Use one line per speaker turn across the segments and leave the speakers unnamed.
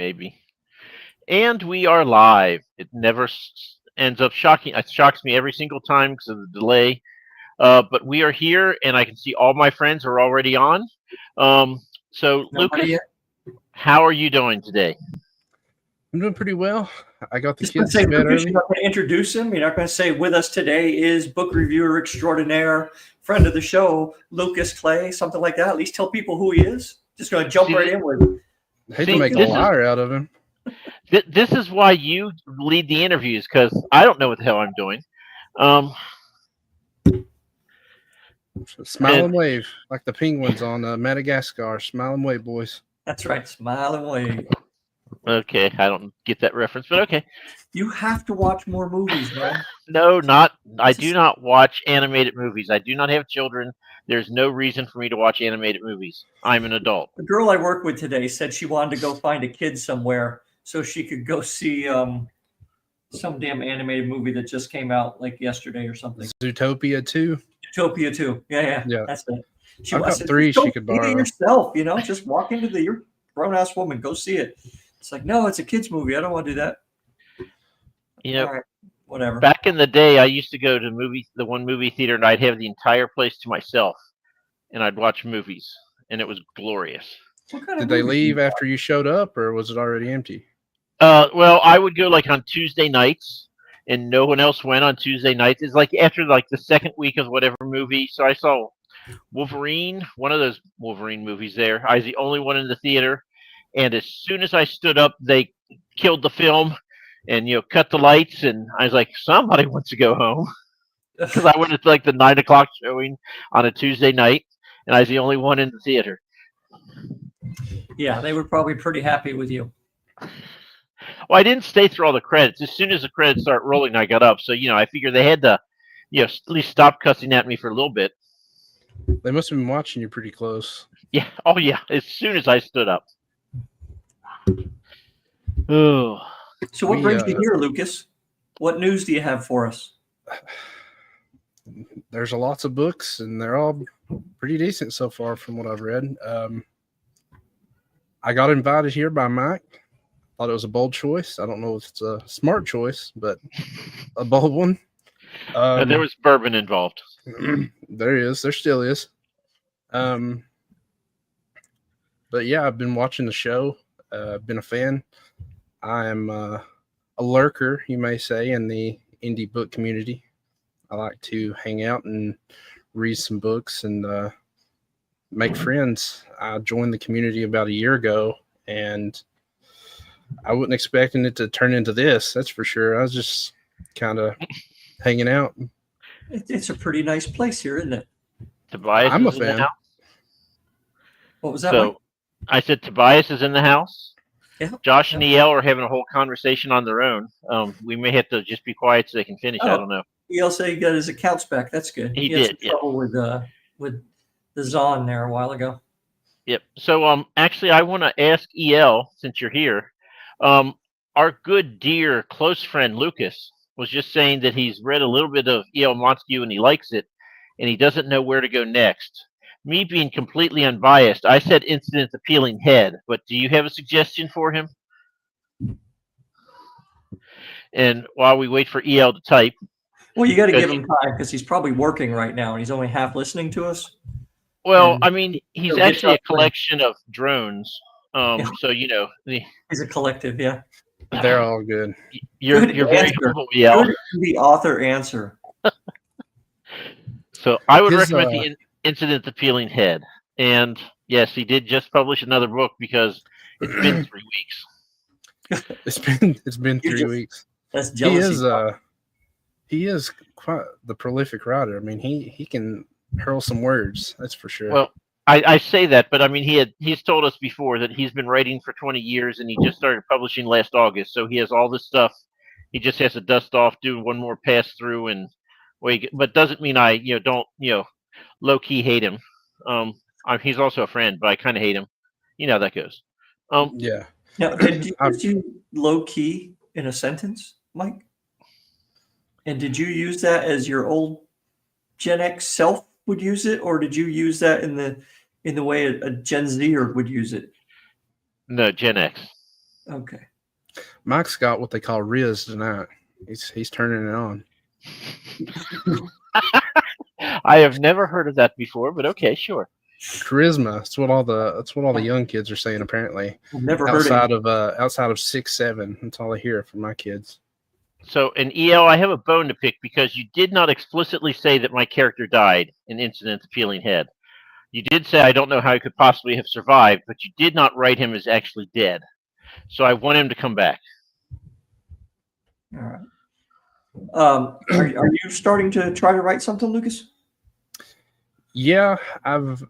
maybe. And we are live. It never ends up shocking. It shocks me every single time because of the delay. But we are here, and I can see all my friends are already on. So,
Nobody
Lucas,
yet?
how are you doing today?
I'm doing pretty well. I got the
Just going to
kids
say,
to bed
Lucas,
early.
you're not going to introduce him. You're not going to say with us today is book reviewer extraordinaire, friend of the show, Lucas Clay, something like that. At least tell people who he is. Just going to jump right in with.
I hate
See,
to make a
this is-
liar out of him.
This is why you lead the interviews because I don't know what the hell I'm doing.
Smile
And-
and wave like the penguins on Madagascar. Smile and wave, boys.
That's right. Smile and wave.
Okay, I don't get that reference, but okay.
You have to watch more movies, man.
No, not. I do not watch animated movies. I do not have children. There's no reason for me to watch animated movies. I'm an adult.
The girl I work with today said she wanted to go find a kid somewhere so she could go see some damn animated movie that just came out like yesterday or something.
Zootopia 2.
Utopia 2. Yeah.
Yeah.
That's it.
I've got
said,
3
"Go
she could
see it
borrow."
yourself, just walk into you're a grown-ass woman, go see it. It's like, no, it's a kid's movie. I don't want to do that. All right, whatever.
Back in the day, I used to go to the one movie theater, and I'd have the entire place to myself, and I'd watch movies, and it was glorious.
What kind
Did
of
they
movie
leave after you showed up, or was it already empty?
Well, I would go like on Tuesday nights, and no one else went on Tuesday nights. It's like after like the second week of whatever movie. So I saw Wolverine, one of those Wolverine movies there. I was the only one in the theater. And as soon as I stood up, they killed the film and, cut the lights. And I was like, somebody wants to go home. Because I went to like the 9 o'clock showing on a Tuesday night. And I was the only one in the theater.
Yeah, they were probably pretty happy with you.
Well, I didn't stay through all the credits. As soon as the credits started rolling, I got up. So, I figured they had to, at least stop cussing at me for a little bit.
They must have been watching you pretty close.
Yeah. Oh, yeah. As soon as I stood up. Oh.
So what brings you here, Lucas? What news do you have for us?
There's lots of books, and they're all pretty decent so far from what I've read. I got invited here by Mike. Thought it was a bold choice. I don't know if it's a smart choice, but a bold one.
There was bourbon involved.
There is. There still is. But yeah, I've been watching the show. Been a fan. I'm a lurker, you may say, in the indie book community. I like to hang out and read some books and make friends. I joined the community about a year ago, and I wasn't expecting it to turn into this. That's for sure. I was just kind of hanging out.
It's a pretty nice place here, isn't it?
Tobias
I'm a
is in the
fan.
house.
What was that?
So
Mike?
I said Tobias is in the house.
Yeah.
Josh and EL are having a whole conversation on their own. We may have to just be quiet so they can finish. I don't know.
EL said he got his accounts back. That's good.
He
had
did,
some
yeah.
trouble with the Zon there a while ago.
Yep. So actually, I want to ask EL, since you're here, our good dear close friend Lucas was just saying that he's read a little bit of EL Montague and he likes it, and he doesn't know where to go next. Me being completely unbiased, I said Incident the Peeling Head, but do you have a suggestion for him? And while we wait for EL to type.
Well, you got to give him time because he's probably working right now and he's only half listening to us.
Well,
And
I mean, he's
he'll get
actually a
up when-
collection of drones. So
He's a collective, yeah.
They're all good.
you're
Good
very
answer.
humble, EL.
Good the author answer.
So I would
His,
recommend the Incident the Peeling Head. And yes, he did just publish another book because it's been 3 weeks.
It's been
You're
3
just-
weeks.
That's jealousy.
He is quite the prolific writer. I mean, he can hurl some words. That's for sure.
Well, I say that, but I mean, he's told us before that he's been writing for 20 years and he just started publishing last August. So he has all this stuff. He just has to dust off, do one more pass through, and but doesn't mean I don't low key hate him. He's also a friend, but I kind of hate him. You know how that goes.
Yeah.
Now, did you use low key in a sentence, Mike? And did you use that as your old Gen X self would use it, or did you use that in the way a Gen Zer would use it?
No, Gen X.
Okay.
Mike's got what they call Riz tonight. He's turning it on.
I have never heard of that before, but okay, sure.
Charisma. That's what all the young kids are saying. Apparently,
I've never heard of
outside of 6'7", that's all I hear from my kids.
So, in EL, I have a bone to pick because you did not explicitly say that my character died in Incident's Peeling Head. You did say I don't know how he could possibly have survived, but you did not write him as actually dead. So I want him to come back.
All right. Are you starting to try to write something, Lucas?
Yeah, I've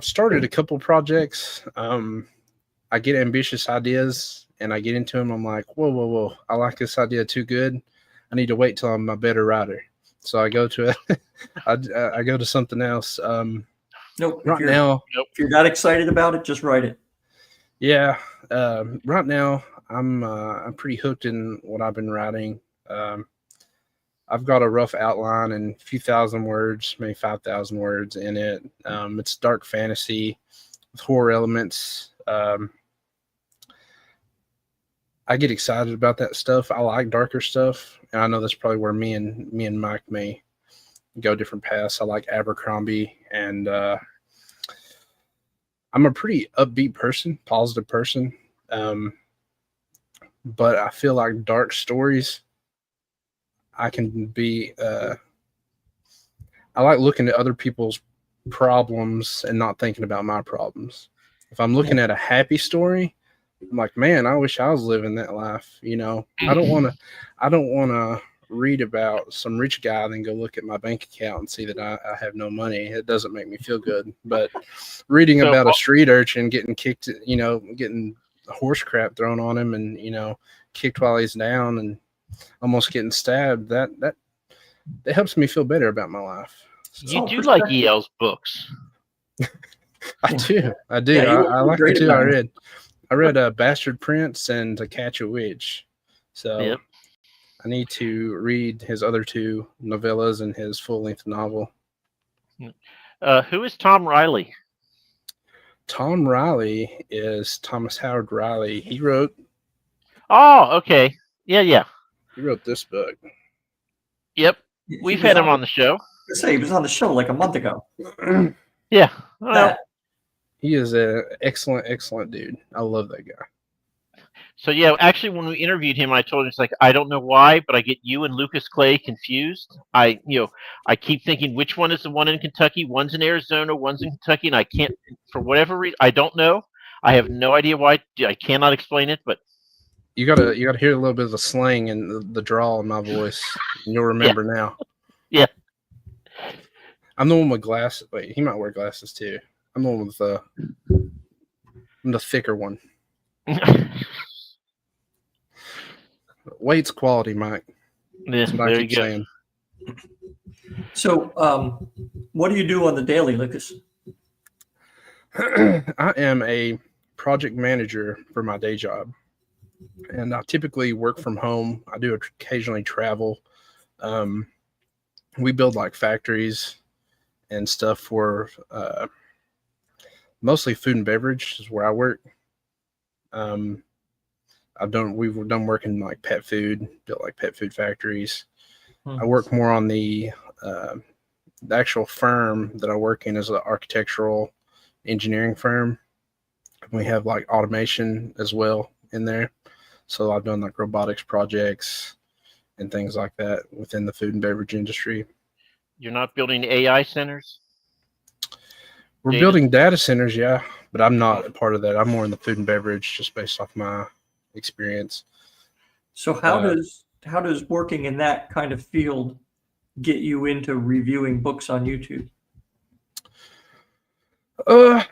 started a couple projects. I get ambitious ideas and I get into them. I'm like, whoa! I like this idea too good. I need to wait till I'm a better writer. So I go to I go to something else.
Nope.
Right now,
if you're not excited about it, just write it.
Yeah. Right now, I'm pretty hooked in what I've been writing. I've got a rough outline and a few thousand words, maybe 5,000 words in it. It's dark fantasy with horror elements. I get excited about that stuff. I like darker stuff, and I know that's probably where me and Mike may go different paths. I like Abercrombie, and I'm a pretty upbeat person, positive person, but I feel like dark stories, I can be. I like looking at other people's problems and not thinking about my problems. If I'm looking at a happy story, I'm like, man, I wish I was living that life. You know, I don't want to read about some rich guy and then go look at my bank account and see that I have no money. It doesn't make me feel good. But reading about a street urchin getting kicked, getting horse crap thrown on him and, kicked while he's down and almost getting stabbed, that helps me feel better about my life.
You do like EL's books.
I do.
Yeah,
I like the two I read Bastard Prince and To Catch a Witch. So
yep.
I need to read his other two novellas and his full-length novel.
Who is Tom Riley?
Tom Riley is Thomas Howard Riley. He wrote...
Oh, okay. Yeah.
He wrote this book.
Yep. We've had him on the show.
He was on the show like a month ago.
Yeah. Well,
he is an excellent dude. I love that guy.
So yeah, actually, when we interviewed him, I told him, it's like, I don't know why, but I get you and Lucas Clay confused. I keep thinking which one is the one in Kentucky, one's in Arizona, one's in Kentucky, and I can't, for whatever reason, I don't know. I have no idea why. I cannot explain it, but
you gotta hear a little bit of the slang and the drawl in my voice, and you'll remember now.
Yeah.
I'm the one with glasses. Wait, he might wear glasses too. I'm the one with I'm the thicker one. Weight's quality, Mike.
Yeah,
that's what I keep saying.
So, what do you do on the daily, Lucas?
I am a project manager for my day job, and I typically work from home. I do occasionally travel. We build like factories and stuff for mostly food and beverage is where I work. We've done work in like pet food, built like pet food factories. I work more on the actual firm that I work in is an architectural engineering firm. We have like automation as well in there. So I've done like robotics projects and things like that within the food and beverage industry.
You're not building AI centers?
We're building data centers, yeah, but I'm not a part of that. I'm more in the food and beverage just based off my experience.
So how does working in that kind of field get you into reviewing books on YouTube?
I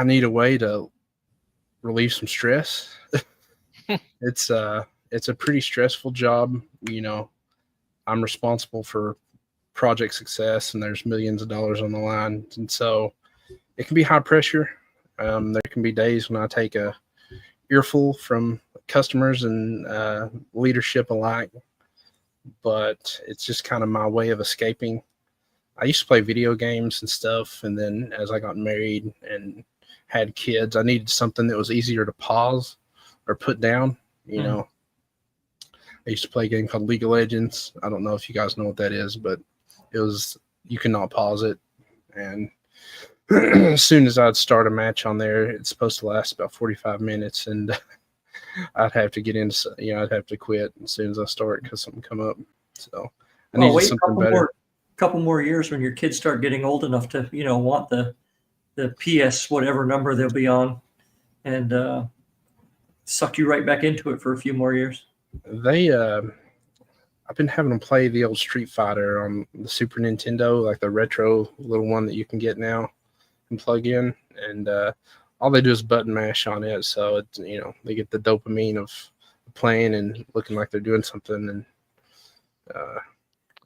need a way to relieve some stress. It's a pretty stressful job. I'm responsible for project success and there's millions of dollars on the line. And so it can be high pressure. There can be days when I take a earful from customers and leadership alike, but it's just kind of my way of escaping. I used to play video games and stuff, and then as I got married and had kids. I needed something that was easier to pause or put down. You know, I used to play a game called League of Legends. I don't know if you guys know what that is, but you cannot pause it. And as soon as I'd start a match on there, it's supposed to last about 45 minutes, and I'd have to get into, I'd have to quit as soon as I start because something come up. So I needed something better.
Couple more years when your kids start getting old enough to, want the PS whatever number they'll be on, and suck you right back into it for a few more years.
I've been having them play the old Street Fighter on the Super Nintendo, like the retro little one that you can get now and plug in, and all they do is button mash on it. So it's, they get the dopamine of playing and looking like they're doing something, and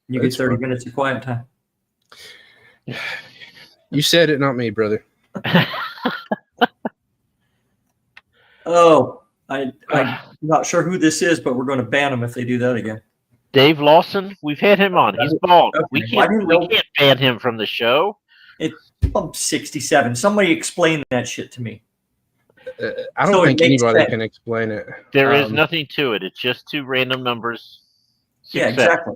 you get 30 minutes of quiet time.
You said it, not me, brother.
Oh, I'm not sure who this is, but we're going to ban them if they do that again.
Dave Lawson, we've had him on. He's bald.
Okay.
We can't ban him from the show.
I'm 67. Somebody explain that shit to me.
I don't think anybody can explain it.
There is nothing to it. It's just two random numbers.
Yeah, exactly.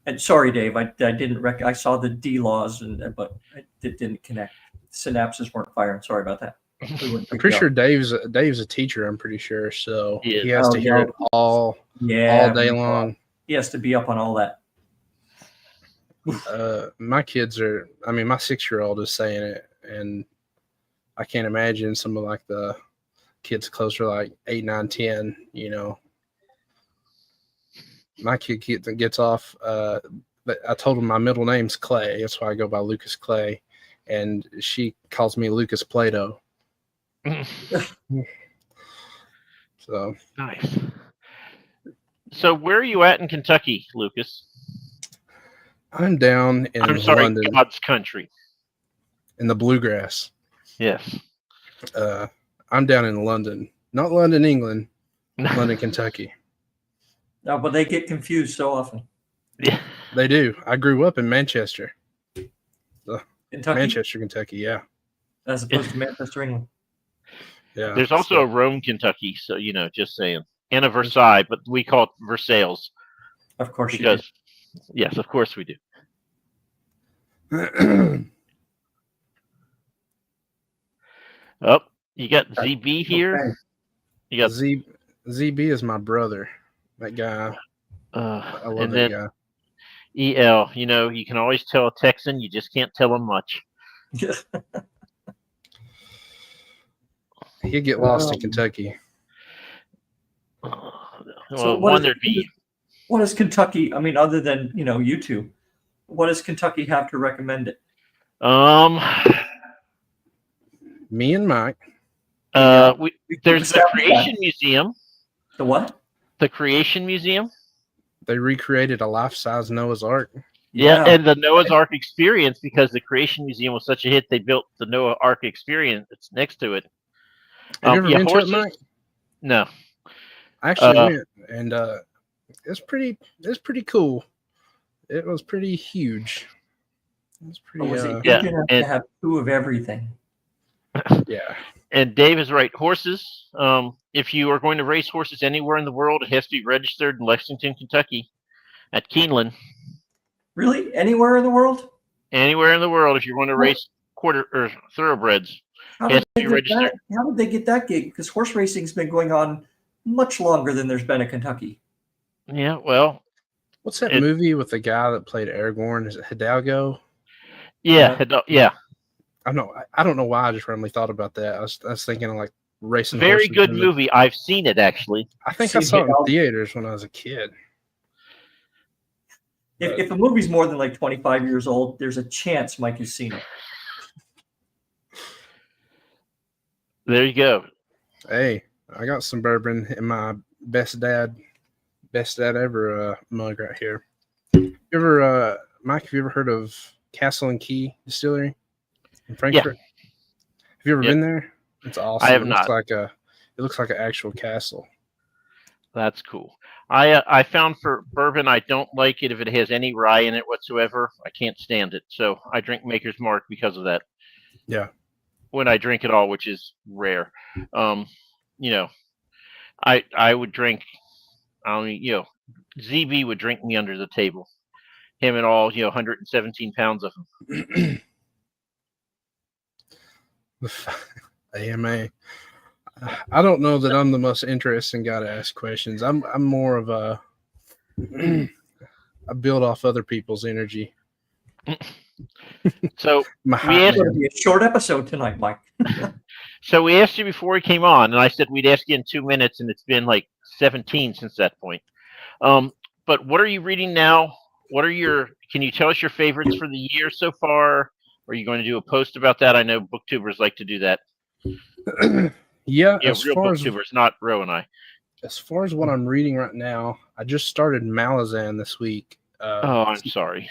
And sorry, Dave. I didn't I saw the D laws, but it didn't connect. Synapses weren't firing. Sorry about that.
I'm pretty sure Dave's a teacher. I'm pretty sure, so he has to hear it all day long.
He has to be up on all that.
My kids are. I mean, my 6-year-old is saying it, and I can't imagine some of like the kids closer, like 8, 9, 10. My kid gets off. But I told him my middle name's Clay. That's why I go by Lucas Clay, and she calls me Lucas Plato. So
nice. So where are you at in Kentucky, Lucas?
I'm down in London.
God's country.
In the bluegrass.
Yes.
I'm down in London. Not London, England. London, Kentucky.
No, but they get confused so often.
Yeah.
They do. I grew up in Manchester.
Kentucky?
Manchester, Kentucky, yeah.
As opposed to Manchester, England.
Yeah.
There's also a Rome, Kentucky, so just saying. And a Versailles, but we call it Versailles.
Of course
you do. Yes, of course we do. Oh, you got ZB here.
Okay.
You got ZB is my brother. That guy. I love that guy.
EL, you can always tell a Texan, you just can't tell him much.
He'd get lost in Kentucky.
So what does Kentucky, other than, you two, what does Kentucky have to recommend it?
Me and Mike.
There's the Creation Museum.
The what?
The Creation Museum.
They recreated a life-size Noah's Ark.
Yeah, and the Noah's Ark Experience, because the Creation Museum was such a hit, they built the Noah Ark Experience that's next to it.
Have you ever been to it, Mike?
No.
I actually went, and it's pretty cool. It was pretty huge. It was pretty.
You have two of everything.
Yeah.
And Dave is right. Horses. If you are going to race horses anywhere in the world, it has to be registered in Lexington, Kentucky, at Keeneland.
Really? Anywhere in the world?
Anywhere in the world, if you're going to race quarter or thoroughbreds,
how did they get that gig? Because horse racing's been going on much longer than there's been in Kentucky.
Yeah, well.
What's that movie with the guy that played Aragorn? Is it Hidalgo?
Yeah, yeah.
I don't know why I just randomly thought about that. I was thinking of like racing.
Very good movie. I've seen it actually.
I think I saw it in theaters when I was a kid.
If a movie's more than like 25 years old, there's a chance Mike has seen it.
There you go.
Hey, I got some bourbon in my best dad ever mug right here. Mike, have you ever heard of Castle and Key Distillery in Frankfurt?
Yeah.
Have you ever been there? It's awesome.
I have not.
It looks like an actual castle.
That's cool. I found for bourbon, I don't like it if it has any rye in it whatsoever. I can't stand it. So I drink Maker's Mark because of that.
Yeah.
when I drink at all, which is rare. You know, I would drink. ZB would drink me under the table. Him and all, 117 pounds of him.
AMA. I don't know that I'm the most interesting guy to ask questions. I'm more of a I build off other people's energy.
So
it's going to be a short episode tonight, Mike.
So we asked you before we came on, and I said we'd ask you in 2 minutes, and it's been like 17 since that point. But what are you reading now? Can you tell us your favorites for the year so far? Are you going to do a post about that? I know booktubers like to do that.
Yeah,
real booktubers, not Ro and I.
As far as what I'm reading right now, I just started Malazan this week.
I'm sorry.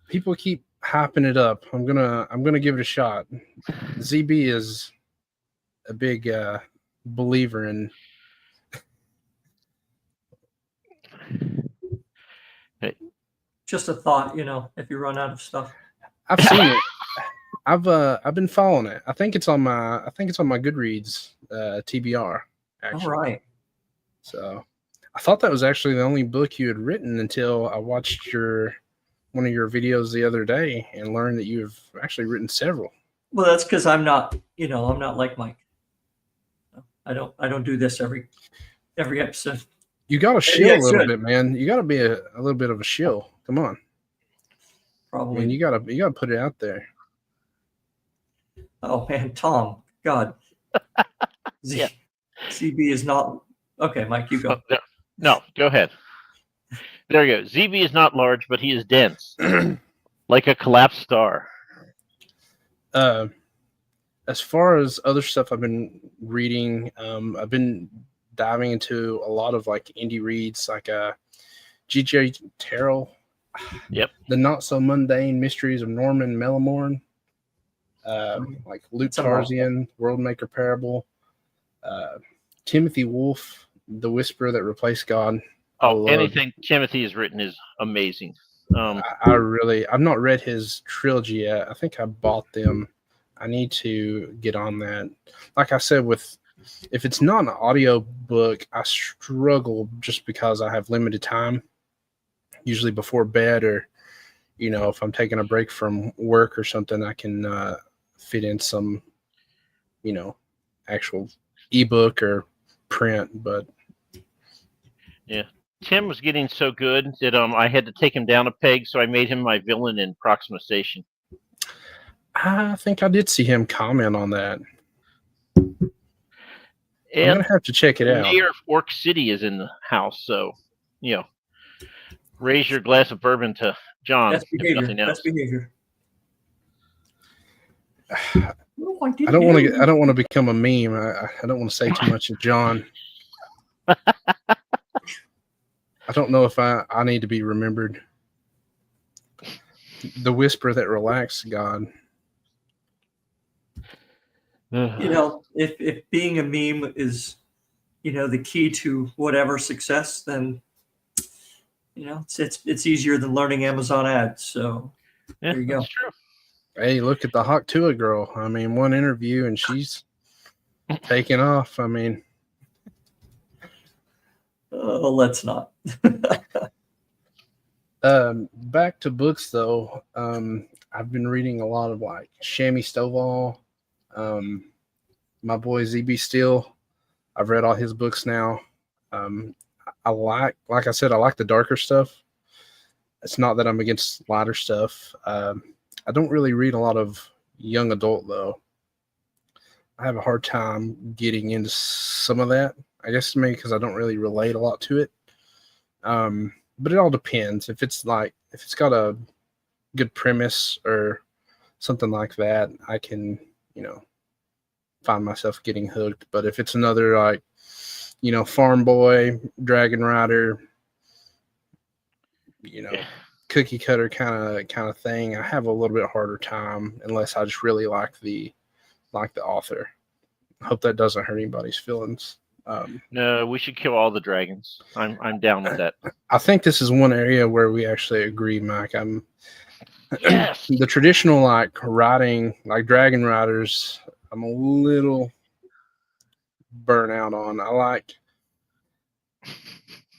People keep hyping it up. I'm gonna give it a shot. ZB is a big believer in.
Just a thought, if you run out of stuff.
I've seen it. I've been following it. I think it's on my Goodreads TBR. Actually.
All right.
So I thought that was actually the only book you had written until I watched one of your videos the other day and learned that you've actually written several.
Well, that's because I'm not like Mike. I don't do this every episode.
You got to shill a little bit, man. You got to be a little bit of a shill. Come on.
Probably.
I mean, you gotta put it out there.
Oh man, Tom, God.
Yeah.
CB is not okay. Mike, you go.
No, go ahead. There you go. ZB is not large, but he is dense, like a collapsed star.
As far as other stuff I've been reading, I've been diving into a lot of like indie reads, like G.J. Terrell.
Yep.
The Not So Mundane Mysteries of Norman Mellamorne. Like Luke Tarzian, Worldmaker Parable. Timothy Wolfe, The Whisperer That Replaced God.
Anything Timothy has written is amazing.
I've not read his trilogy yet. I think I bought them. I need to get on that. Like I said, if it's not an audio book, I struggle just because I have limited time, usually before bed, or if I'm taking a break from work or something, I can fit in some actual ebook or print. But
yeah, Tim was getting so good that I had to take him down a peg, so I made him my villain in Proxima Station.
I think I did see him comment on that.
And
I'm gonna have to check it out.
Mayor of Orc City is in the house, so raise your glass of bourbon to John.
That's behavior. That's behavior.
I don't want to become a meme. I don't want to say too much of John. I don't know if I need to be remembered. The Whisper That Relaxed God.
If being a meme is, the key to whatever success, then, it's easier than learning Amazon ads. So there you go.
That's true.
Hey, look at the Hawk Tua girl. I mean, one interview and she's taking off. I mean,
let's not.
Back to books though. I've been reading a lot of like Shammy Stovall. My boy ZB Steele. I've read all his books now. I like I said, I like the darker stuff. It's not that I'm against lighter stuff. I don't really read a lot of young adult though. I have a hard time getting into some of that. I guess maybe because I don't really relate a lot to it. But it all depends. If it's got a good premise or something like that, I can, find myself getting hooked. But if it's another like, farm boy, dragon rider, cookie cutter kind of thing, I have a little bit harder time unless I just really like the author. I hope that doesn't hurt anybody's feelings.
No, we should kill all the dragons. I'm down with that.
I think this is one area where we actually agree, Mike.
Yes.
The traditional like riding, like dragon riders, I'm a little burnt out on.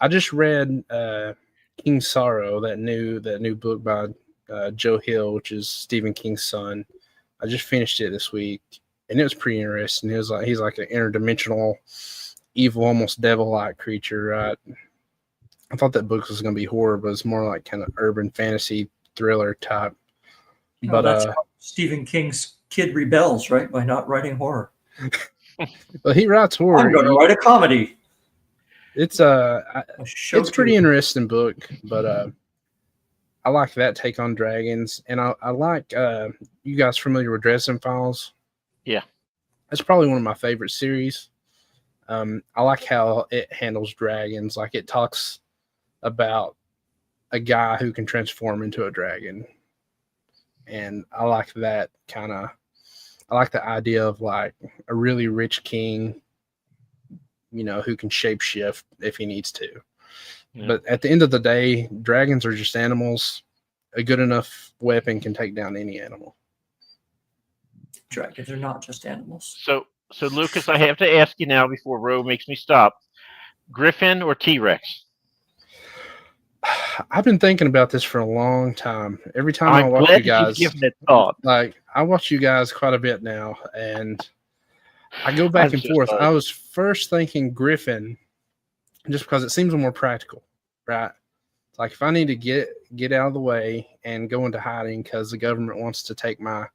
I just read King Sorrow, that new book by Joe Hill, which is Stephen King's son. I just finished it this week, and it was pretty interesting. He's like an interdimensional, evil, almost devil-like creature, right? I thought that book was going to be horror, but it's more like kind of urban fantasy thriller type. But
that's how Stephen King's kid rebels, right? By not writing horror.
Well, he writes horror.
I'm going to write a comedy.
It's it's pretty interesting book, but I like that take on dragons, and I like you guys familiar with Dresden Files?
Yeah,
that's probably one of my favorite series. I like how it handles dragons. Like it talks about a guy who can transform into a dragon, and I like that kind of. I like the idea of like a really rich king, who can shapeshift if he needs to. Yeah. But at the end of the day, dragons are just animals. A good enough weapon can take down any animal.
Dragons are not just animals.
So Lucas, I have to ask you now before Ro makes me stop. Griffin or T-Rex?
I've been thinking about this for a long time. Every time I watch you guys, like I watch you guys quite a bit now, and I go back and forth. I was first thinking Griffin, just because it seems more practical, right? Like if I need to get out of the way and go into hiding because the government wants to take my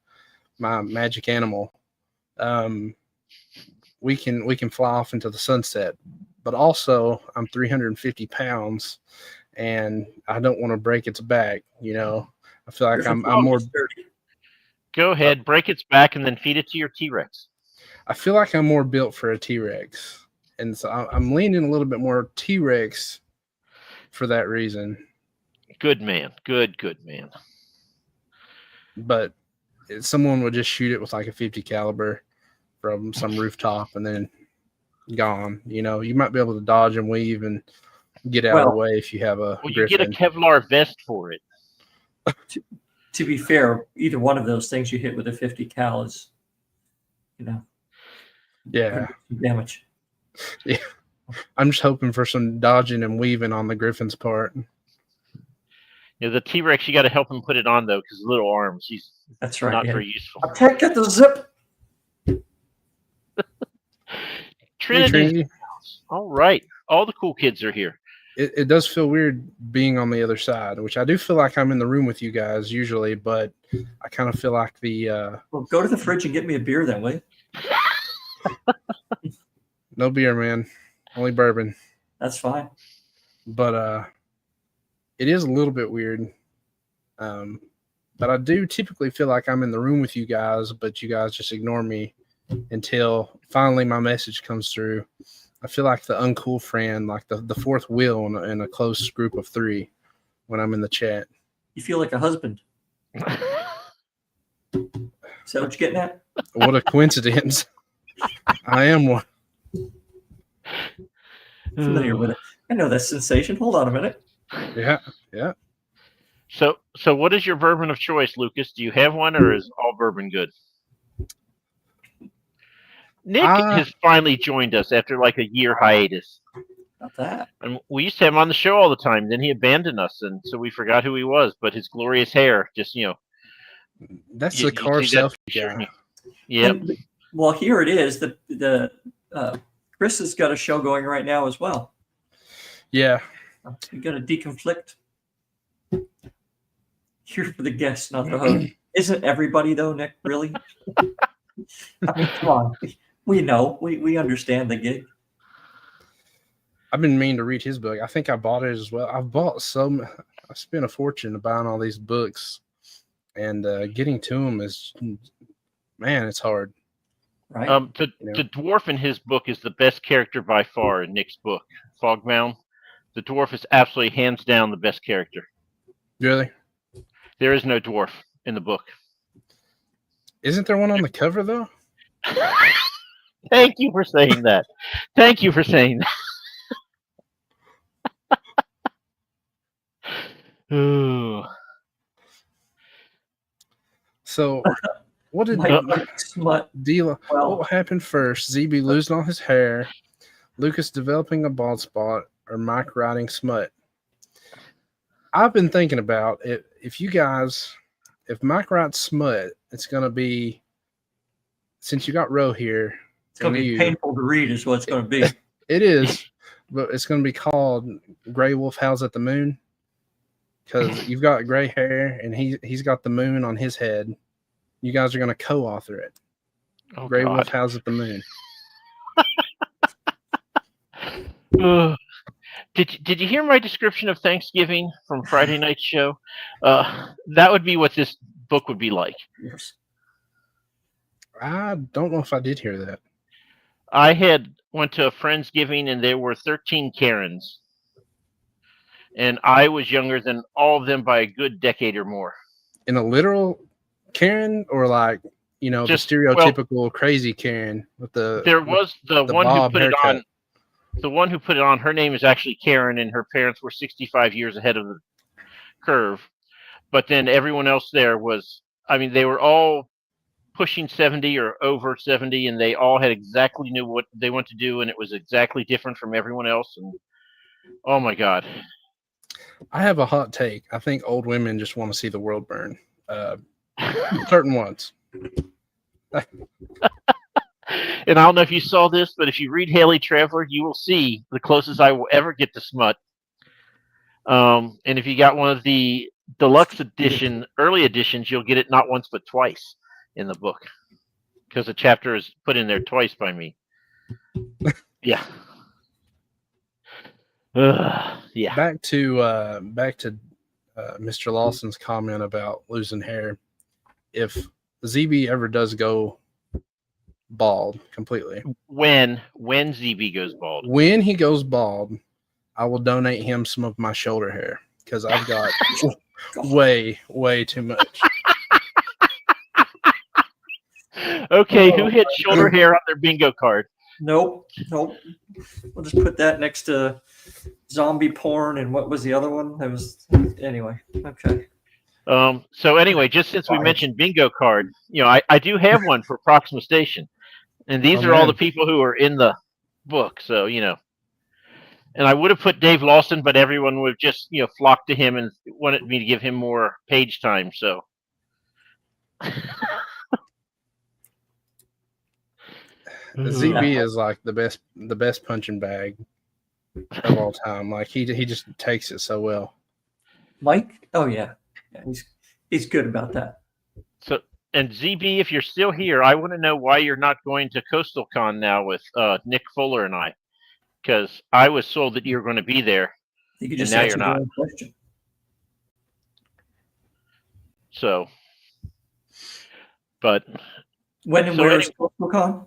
magic animal, we can fly off into the sunset. But also, I'm 350 pounds. And I don't want to break its back, I feel like I'm more.
Go ahead, break its back, and then feed it to your T-Rex.
I feel like I'm more built for a T-Rex, and so I'm leaning a little bit more T-Rex for that reason.
Good man, good man.
But someone would just shoot it with like a 50 caliber from some rooftop, and then gone. You might be able to dodge and weave and get out of the way if you have a
Griffin.
You
get a Kevlar vest for it.
To be fair, either one of those things you hit with a 50 cal is, damage.
Yeah, I'm just hoping for some dodging and weaving on the Griffin's part.
The T-Rex, you got to help him put it on though, because little arms.
That's right.
Not very useful.
I can't get the zip.
Trinity. All right, all the cool kids are here.
It does feel weird being on the other side, which I do feel like I'm in the room with you guys usually, but I kind of feel like the...
Well, go to the fridge and get me a beer then, will you?
No beer, man. Only bourbon.
That's fine.
But it is a little bit weird. But I do typically feel like I'm in the room with you guys, but you guys just ignore me until finally my message comes through. I feel like the uncool friend, like the fourth wheel in a close group of three when I'm in the chat.
You feel like a husband. Is that what you're getting at?
What a coincidence. I am one.
Familiar with it. I know that sensation. Hold on a minute.
Yeah.
So what is your bourbon of choice, Lucas? Do you have one, or is all bourbon good? Nick has finally joined us after like a year hiatus.
Not that.
And we used to have him on the show all the time. Then he abandoned us, and so we forgot who he was. But his glorious hair, just
that's the car selfie guy.
Yep.
Well, here it is. The Chris has got a show going right now as well.
Yeah.
You got to deconflict. Here for the guests, not the host. Isn't everybody though, Nick? Really? I mean, come on. We know. We understand the gig.
I've been meaning to read his book. I think I bought it as well. I spent a fortune buying all these books, and getting to them is, man, it's hard.
Right.
The dwarf in his book is the best character by far in Nick's book, Fogbound. The dwarf is absolutely hands down the best character.
Really?
There is no dwarf in the book.
Isn't there one on the cover though?
Thank you for saying that. Thank you for saying that.
So, what did
Mike smut.
Deal?
Well,
What happened first? ZB losing all his hair, Lucas developing a bald spot, or Mike riding smut? I've been thinking about it. If Mike rides smut, it's going to be, since you got Roe here,
it's going to be painful to read, is what it's going to be.
It is, but it's going to be called Gray Wolf Howls at the Moon, because you've got gray hair and he's got the moon on his head. You guys are going to co-author it.
Oh,
Gray
God.
Wolf Howls at the Moon.
Did you hear my description of Thanksgiving from Friday night's show? That would be what this book would be like.
Yes.
I don't know if I did hear that.
I went to a Friendsgiving and there were 13 Karens. And I was younger than all of them by a good decade or more.
In a literal Karen, or like,
Just,
the stereotypical crazy Karen with the.
There was the one who
bob
put
haircut.
it on. The one who put it on, her name is actually Karen, and her parents were 65 years ahead of the curve. But then everyone else there was, they were all pushing 70 or over 70, and they all had exactly knew what they want to do, and it was exactly different from everyone else. And oh my God.
I have a hot take. I think old women just want to see the world burn. Certain ones.
And I don't know if you saw this, but if you read Haley Traveler, you will see the closest I will ever get to smut. And if you got one of the deluxe edition, early editions, you'll get it not once but twice in the book, because a chapter is put in there twice by me. Yeah. Yeah.
Back to Mr. Lawson's comment about losing hair. If ZB ever does go bald completely,
when ZB goes bald,
when he goes bald, I will donate him some of my shoulder hair, because I've got way too much.
Okay, who hit shoulder hair on their bingo card?
Nope. We'll just put that next to zombie porn, and what was the other one? That was, anyway. Okay.
So anyway, just since we mentioned bingo card, I do have one for Proxima Station, and these are all the people who are in the book. So and I would have put Dave Lawson, but everyone would have just flocked to him and wanted me to give him more page time. So.
ZB is like the best punching bag of all time. Like he just takes it so well.
Mike? Oh yeah, he's good about that.
So, and ZB, if you're still here, I want to know why you're not going to Coastal Con now with Nick Fuller and I, because I was told that you were going to be there,
You could just
and now
answer
you're
your
not.
own question.
So, but
When and where is Coastal Con?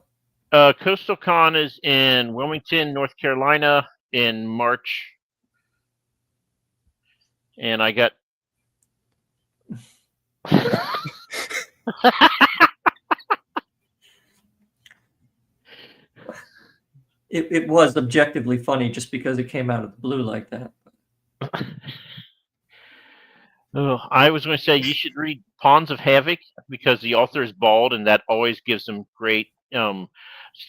Coastal Con is in Wilmington, North Carolina, in March, and I got.
It was objectively funny just because it came out of the blue like that.
Oh, I was going to say you should read Pawns of Havoc, because the author is bald, and that always gives them great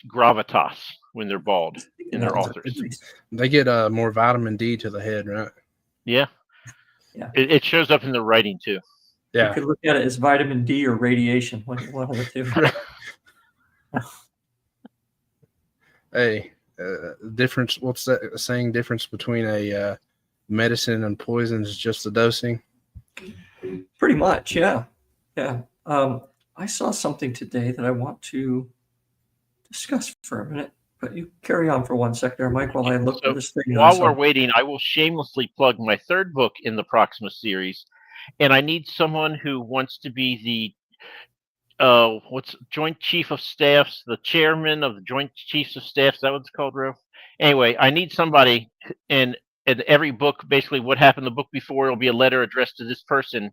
gravitas when they're bald in their authors.
They get more vitamin D to the head, right?
Yeah. It shows up in the writing too.
Yeah.
You could look at it as vitamin D or radiation, one of the two.
Hey, difference. What's that saying? Difference between a medicine and poison is just the dosing.
Pretty much, yeah. I saw something today that I want to discuss for a minute, but you carry on for 1 sec there, Mike, while I look at this thing.
While we're waiting, I will shamelessly plug my third book in the Proxima series, and I need someone who wants to be the Joint Chief of Staffs, the chairman of the Joint Chiefs of Staff. Is that what it's called, Ro? Anyway, I need somebody, and every book, basically what happened the book before, will be a letter addressed to this person,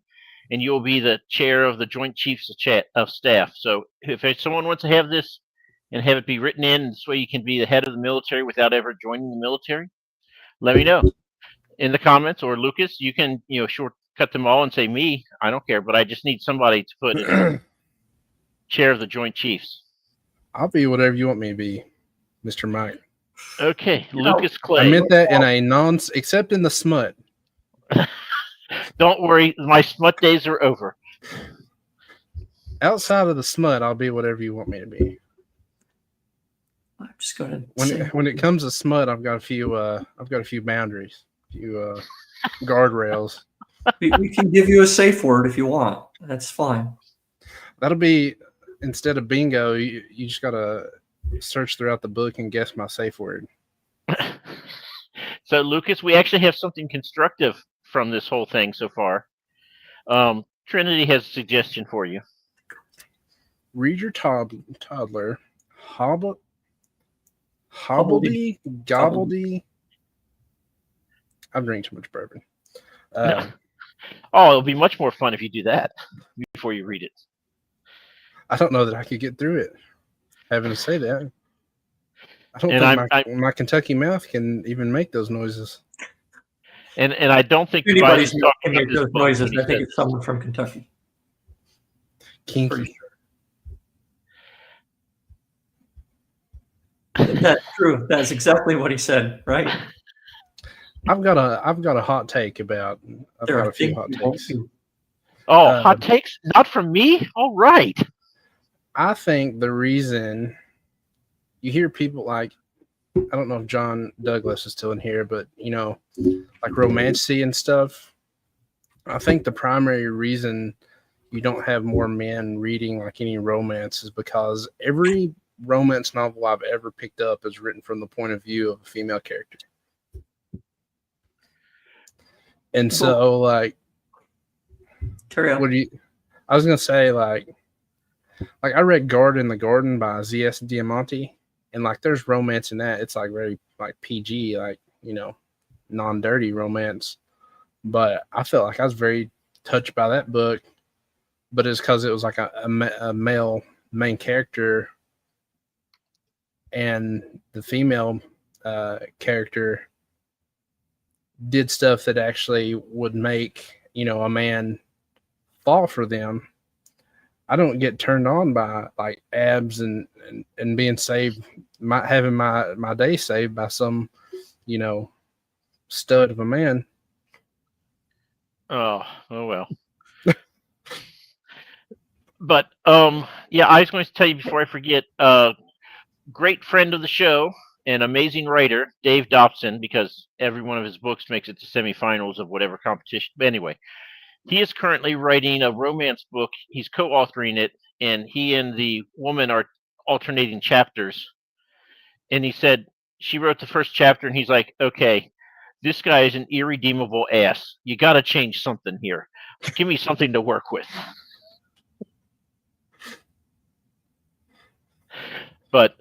and you'll be the chair of the Joint Chiefs of Staff. So if someone wants to have this and have it be written in, this way you can be the head of the military without ever joining the military, let me know in the comments. Or Lucas, you can cut them all and say me. I don't care, but I just need somebody to put as chair of the Joint Chiefs.
I'll be whatever you want me to be, Mr. Mike.
Okay, Lucas Clay.
I meant that in a except in the smut.
Don't worry, my smut days are over.
Outside of the smut, I'll be whatever you want me to be.
I'm just going to
when it comes to smut, I've got a few boundaries, a few guardrails.
we can give you a safe word if you want. That's fine.
That'll be, instead of bingo, you just gotta search throughout the book and guess my safe word.
So, Lucas, we actually have something constructive from this whole thing so far. Trinity has a suggestion for you.
Read your toddler hobbledy gobbledy. I'm drinking too much bourbon.
Oh, it'll be much more fun if you do that before you read it.
I don't know that I could get through it. Having to say that, I don't think my Kentucky mouth can even make those noises.
And I don't think
anybody's not can make those noises. I think it's someone from Kentucky.
Kinky.
That's true. That's exactly what he said, right?
I've got a hot take about. I've got a few hot takes.
Oh, hot takes? Not from me? All right.
I think the reason you hear people like, I don't know if John Douglas is still in here, but like romancy and stuff. I think the primary reason you don't have more men reading like any romance is because every romance novel I've ever picked up is written from the point of view of a female character. And so, like,
carry on.
I was gonna say, like I read Guard in the Garden by Z.S. Diamante, and like there's romance in that. It's like very like PG, like non-dirty romance. But I felt like I was very touched by that book, but it's because it was like a male main character, and the female character did stuff that actually would make a man fall for them. I don't get turned on by like abs and being saved, having my day saved by some stud of a man.
Oh well. But yeah, I was going to tell you before I forget. Great friend of the show and amazing writer, Dave Dobson, because every one of his books makes it to semifinals of whatever competition. But anyway, he is currently writing a romance book. He's co-authoring it, and he and the woman are alternating chapters. And he said she wrote the first chapter, and he's like, okay, this guy is an irredeemable ass. You got to change something here. Give me something to work with. But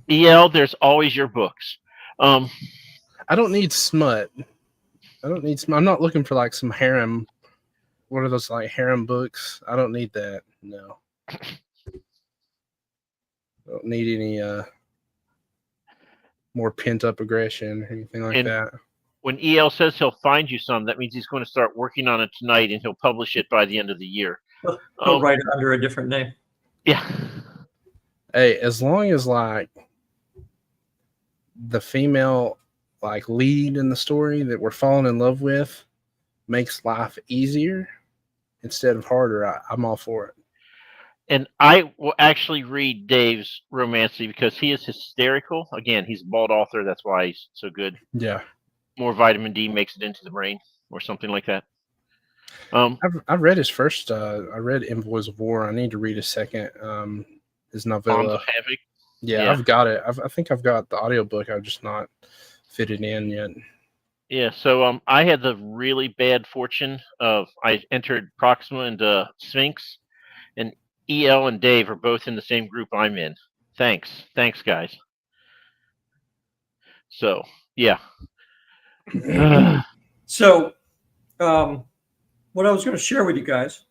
EL, there's always your books.
I don't need smut. I'm not looking for like some harem. What are those like harem books? I don't need that. No. I don't need any more pent up aggression or anything like that.
When EL says he'll find you some, that means he's going to start working on it tonight and he'll publish it by the end of the year.
He'll write it under a different name.
Yeah.
Hey, as long as like the female like lead in the story that we're falling in love with makes life easier instead of harder, I'm all for it.
And I will actually read Dave's romancy because he is hysterical. Again, he's a bald author. That's why he's so good.
Yeah.
More vitamin D makes it into the brain or something like that.
I've read his first. I read Envoys of War. I need to read his second. His novella. Yeah, I've got it. I think I've got the audiobook. I've just not fitted in yet.
Yeah, so I had the really bad fortune of I entered Proxima into Sphinx, and EL and Dave are both in the same group I'm in. Thanks, guys. So yeah.
So, what I was going to share with you guys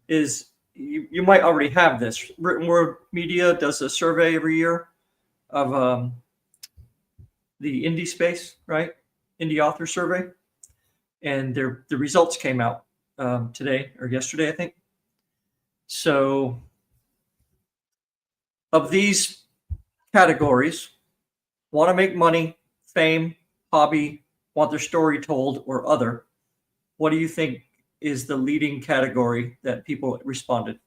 is you might already have this. Written Word Media does a survey every year of the indie space, right? Indie author survey. and the results came out today or yesterday, I think. So of these categories, want to make money, fame, hobby, want their story told, or other, what do you think is the leading category that people responded?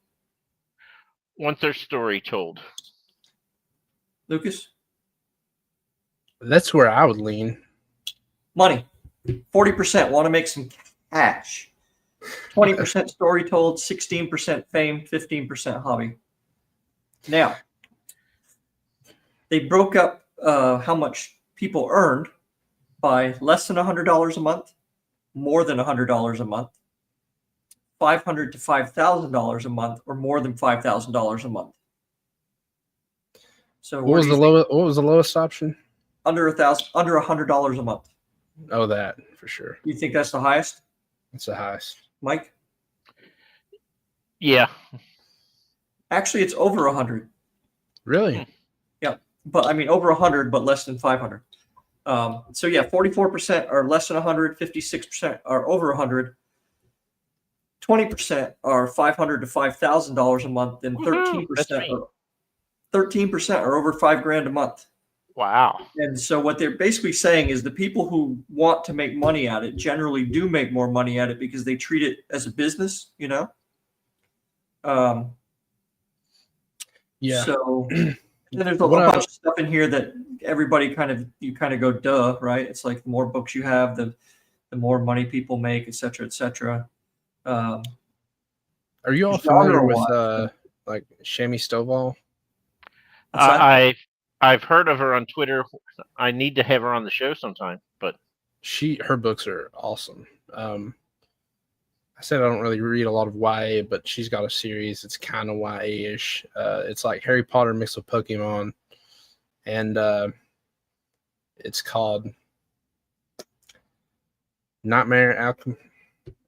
Want their story told.
Lucas?
That's where I would lean.
Money. 40% want to make some cash. 20% story told, 16% fame, 15% hobby. Now, they broke up how much people earned by less than $100 a month, more than $100 a month, $500 to $5,000 a month, or more than $5,000 a month. So
What was the lowest option?
Under $100 a month.
Oh, that for sure.
You think that's the highest?
It's the highest.
Mike?
Yeah.
Actually, it's over 100.
Really?
Yeah, but I mean over 100, but less than 500. So yeah, 44% are less than 100, 56% are over 100, 20% are $500 to $5,000 a month, and 13% are over $5,000 a month.
Wow.
And so what they're basically saying is the people who want to make money at it generally do make more money at it because they treat it as a business, you know?
Yeah.
So and there's a bunch of stuff in here that everybody you kind of go, duh, right? It's like the more books you have, the more money people make, et cetera, et cetera.
Are you all familiar with like Shami Stovall?
I've heard of her on Twitter. I need to have her on the show sometime, but
her books are awesome. I said I don't really read a lot of YA, but she's got a series. It's kind of YA-ish. It's like Harry Potter mixed with Pokemon, and it's called Nightmare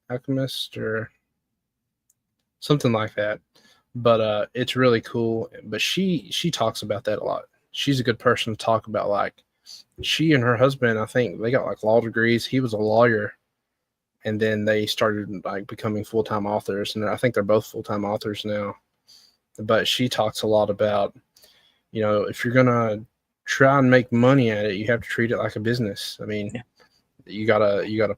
Alchemist or something like that. But it's really cool. But she talks about that a lot. She's a good person to talk about. Like, she and her husband, I think they got like law degrees. He was a lawyer, and then they started like becoming full-time authors, and I think they're both full-time authors now. But she talks a lot about, you know, if you're gonna try and make money at it, you have to treat it like a business. I mean, you gotta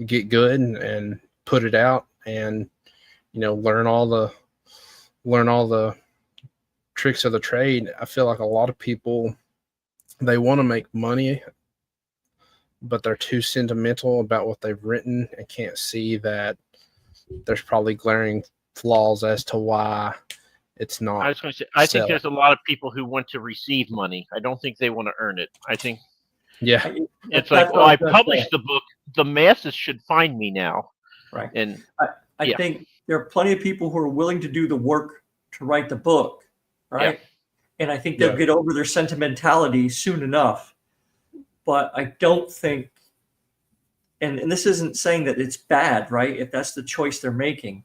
get good and put it out, and you know, learn all the tricks of the trade. I feel like a lot of people, they want to make money, but they're too sentimental about what they've written and can't see that there's probably glaring flaws as to why it's not.
I was going to say, I think there's a lot of people who want to receive money. I don't think they want to earn it. I think it's like, I published the book. The masses should find me now.
Right.
And
I think there are plenty of people who are willing to do the work to write the book. Right. Yeah. And I think they'll get over their sentimentality soon enough. But I don't think, and this isn't saying that it's bad, right? If that's the choice they're making,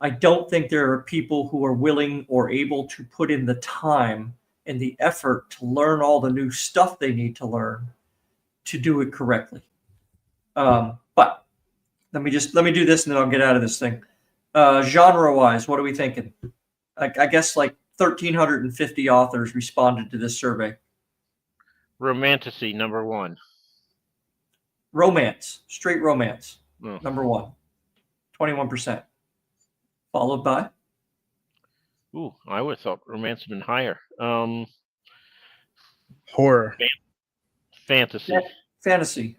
I don't think there are people who are willing or able to put in the time and the effort to learn all the new stuff they need to learn to do it correctly. But let me do this and then I'll get out of this thing. Genre-wise, what are we thinking? I guess like 1,350 authors responded to this survey.
Romantasy, number one.
Romance, straight romance, number one, 21%. Followed by?
Ooh, I would have thought romance had been higher.
Horror.
Fantasy.
Fantasy.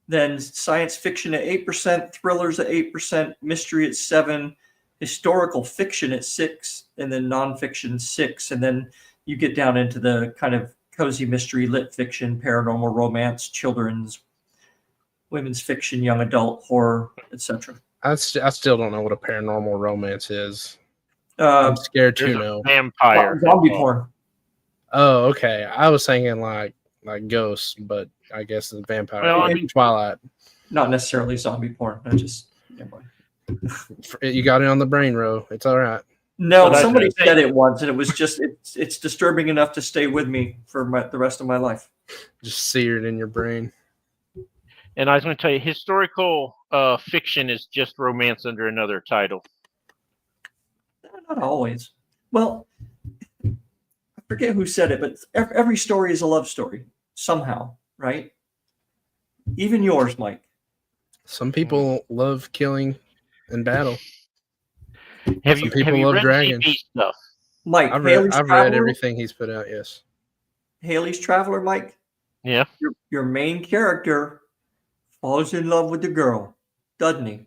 Then science fiction at 8%, thrillers at 8%, mystery at 7%, historical fiction at 6%, and then nonfiction 6%. And then you get down into the kind of cozy mystery, lit fiction, paranormal romance, children's, women's fiction, young adult, horror, etc.
I still don't know what a paranormal romance is. I'm scared to know.
Vampire.
Zombie porn.
Oh, okay. I was thinking like ghosts, but I guess it's vampire.
Well, I mean,
Twilight.
Not necessarily zombie porn. I just
you got it on the brain, Ro. It's all right.
No, somebody said it once, and it was just it's disturbing enough to stay with me for the rest of my life.
Just seared in your brain.
And I was going to tell you, historical fiction is just romance under another title.
Not always. Well, I forget who said it, but every story is a love story somehow, right? Even yours, Mike.
Some people love killing and battle.
Have
Some
you
people love
read
dragons.
ZB stuff?
Mike,
I've
Haley's
read
Traveler,
everything he's put out. Yes.
Haley's Traveler, Mike.
Yeah.
Your main character falls in love with the girl, doesn't he?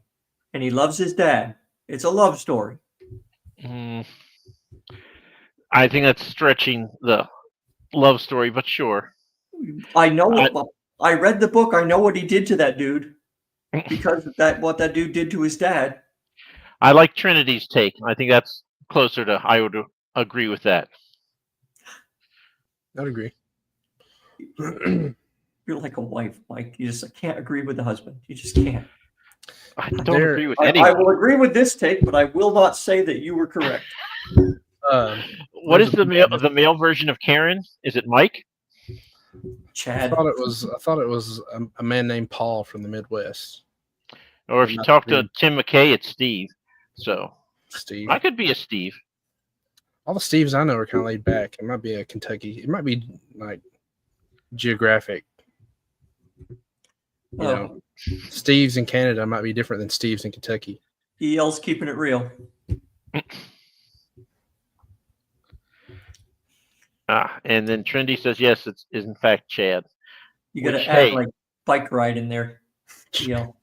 And he loves his dad. It's a love story.
I think that's stretching the love story, but sure.
I know. I read the book. I know what he did to that dude because of what that dude did to his dad.
I like Trinity's take. I think that's closer to. I would agree with that.
I'd agree.
You're like a wife, Mike. You just can't agree with the husband. You just can't.
I don't agree with
I
anyone.
will agree with this take, but I will not say that you were correct.
What is the male version of Karen? Is it Mike?
Chad.
I thought it was a man named Paul from the Midwest.
Or if you talk to Tim McKay, it's Steve. So
Steve.
I could be a Steve.
All the Steves I know are kind of laid back. It might be a Kentucky. It might be like geographic. You know, Steves in Canada might be different than Steves in Kentucky.
EL's keeping it real.
And
then Trendy says yes, it is in fact Chad.
You got to add like bike ride in there, EL.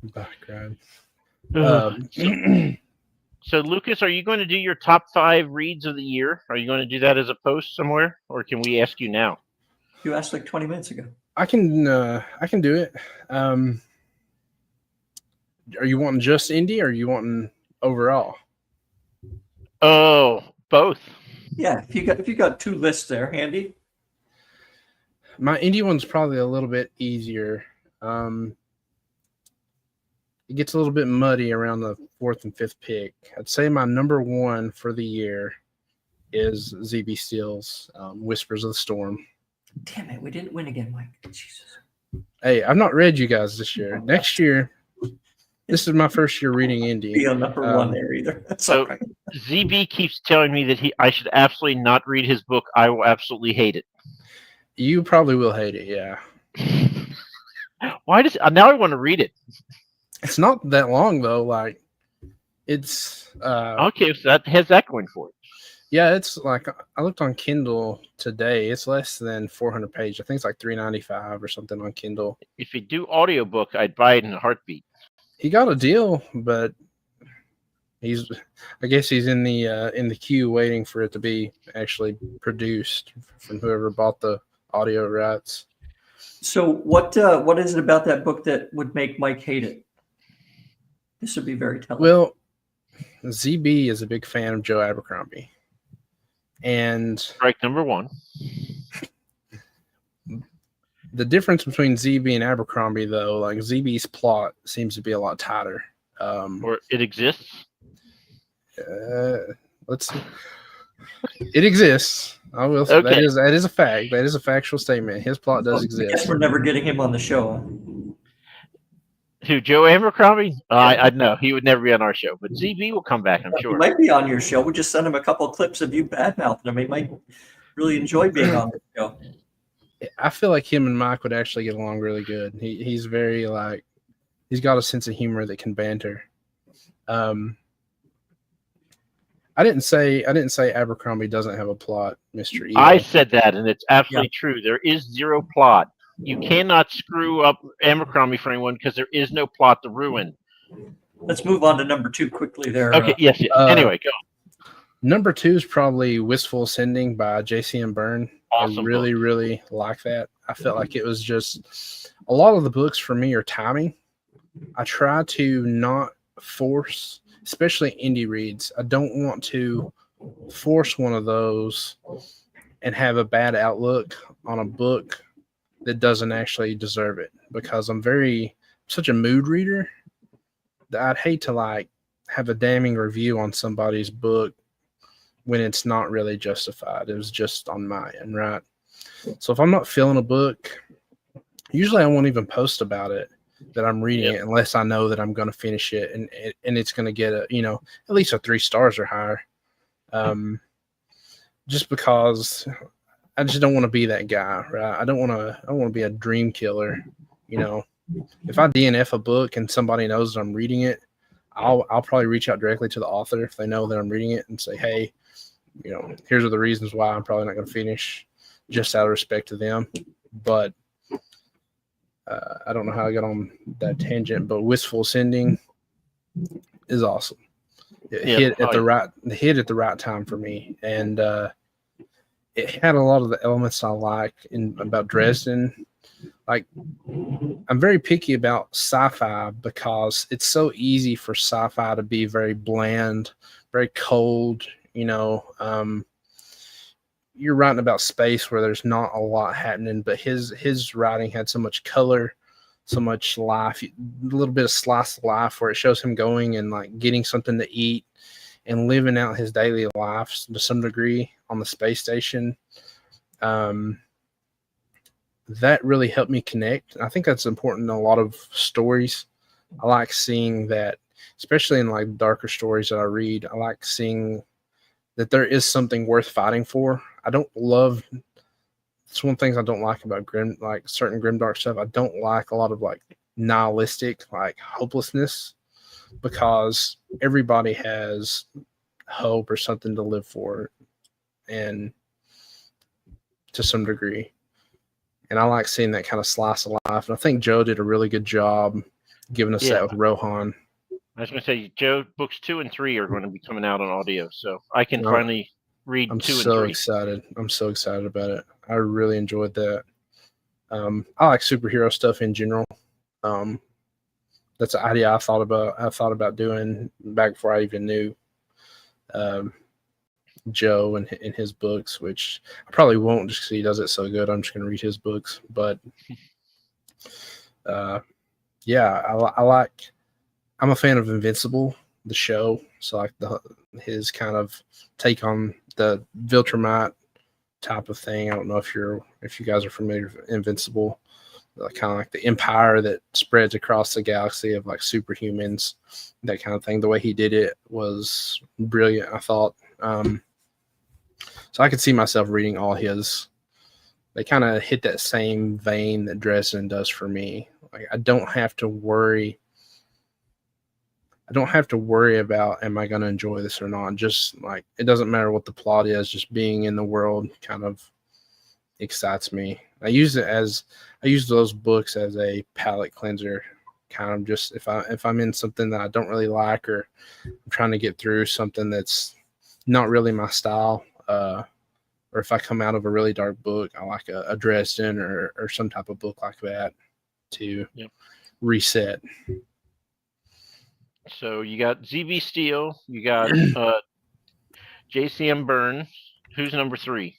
Bike ride.
So Lucas, are you going to do your top 5 reads of the year? Are you going to do that as a post somewhere, or can we ask you now?
You asked like 20 minutes ago.
I can do it. Are you wanting just indie, or are you wanting overall?
Oh, both.
Yeah, if you got 2 lists there handy.
My indie one's probably a little bit easier. It gets a little bit muddy around the 4th and 5th pick. I'd say my number 1 for the year is ZB Steele's Whispers of the Storm.
Damn it, we didn't win again, Mike. Jesus.
Hey, I've not read you guys this year. Next year, this is my first year reading indie.
Be on number 1 there either. That's
so
all right.
ZB keeps telling me that I should absolutely not read his book. I will absolutely hate it.
You probably will hate it, yeah.
Why does now I want to read it?
It's not that long though. Like, it's
okay. So that has that going for it.
Yeah, it's like I looked on Kindle today. It's less than 400 pages. I think it's like $3.95 or something on Kindle.
If you do audiobook, I'd buy it in a heartbeat.
He got a deal, but I guess he's in the queue waiting for it to be actually produced from whoever bought the audio rights.
So what is it about that book that would make Mike hate it? This would be very telling.
Well, ZB is a big fan of Joe Abercrombie. And
strike number 1.
The difference between ZB and Abercrombie, though, like ZB's plot seems to be a lot tighter.
Or it exists?
Let's see. It exists. I will say
okay.
that is a fact. That is a factual statement. His plot does exist.
I guess we're never getting him on the show.
Who, Joe Abercrombie? I know he would never be on our show, but ZB will come back. I'm sure
he might be on your show. We just send him a couple of clips of you badmouthing him. He might really enjoy being on the show.
I feel like him and Mike would actually get along really good. He's very he's got a sense of humor that can banter. I didn't say Abercrombie doesn't have a plot, Mr. E.
I said that, and it's absolutely true. There is zero plot. You cannot screw up Abercrombie for anyone because there is no plot to ruin.
Let's move on to number 2 quickly there.
Okay, yes. Anyway, go.
Number 2 is probably Wistful Ascending by J.C.M. Byrne.
Awesome
I really like that. I felt like it was just a lot of the books for me are timing. I try to not force, especially indie reads. I don't want to force one of those and have a bad outlook on a book that doesn't actually deserve it, because I'm such a mood reader that I'd hate to have a damning review on somebody's book when it's not really justified. It was just on my end, right? So if I'm not feeling a book, usually I won't even post about it that I'm reading
Yep.
it unless I know that I'm going to finish it and it's going to get a, at least a 3 stars or higher. Just because I just don't want to be that guy, right? I don't want to be a dream killer. If I DNF a book and somebody knows that I'm reading it, I'll probably reach out directly to the author if they know that I'm reading it and say, hey, here's are the reasons why I'm probably not going to finish, just out of respect to them. But I don't know how I got on that tangent, but Wistful Sending is awesome. It hit at the right time for me, and it had a lot of the elements I like about Dresden. Like, I'm very picky about sci-fi because it's so easy for sci-fi to be very bland, very cold. You're writing about space where there's not a lot happening, but his writing had so much color, so much life, a little bit of slice of life where it shows him going and like getting something to eat and living out his daily life to some degree on the space station. That really helped me connect. I think that's important in a lot of stories. I like seeing that, especially in like darker stories that I read. I like seeing that there is something worth fighting for. It's one of the things I don't like about certain grimdark stuff. I don't like a lot of like nihilistic, like hopelessness, because everybody has hope or something to live for, and to some degree. And I like seeing that kind of slice of life. And I think Joe did a really good job giving us that with Rohan.
I was going to say, Joe, books 2 and 3 are going to be coming out on audio, so I can finally read 2 and 3.
I'm so excited. I'm so excited about it. I really enjoyed that. I like superhero stuff in general. That's an idea I thought about doing back before I even knew Joe and his books, which I probably won't just because he does it so good. I'm just going to read his books. But I'm a fan of Invincible, the show. So like his kind of take on the Viltrumite type of thing. I don't know if you guys are familiar with Invincible, kind of like the empire that spreads across the galaxy of like superhumans, that kind of thing. The way he did it was brilliant, I thought. So I could see myself reading all his. They kind of hit that same vein that Dresden does for me. Like, I don't have to worry about, am I going to enjoy this or not? Just like, it doesn't matter what the plot is, just being in the world kind of excites me. I use those books as a palate cleanser, kind of just if I'm in something that I don't really like, or I'm trying to get through something that's not really my style, or if I come out of a really dark book, I like a Dresden or some type of book like that to reset.
So you got ZB Steel, you got JCM Burns. Who's number 3?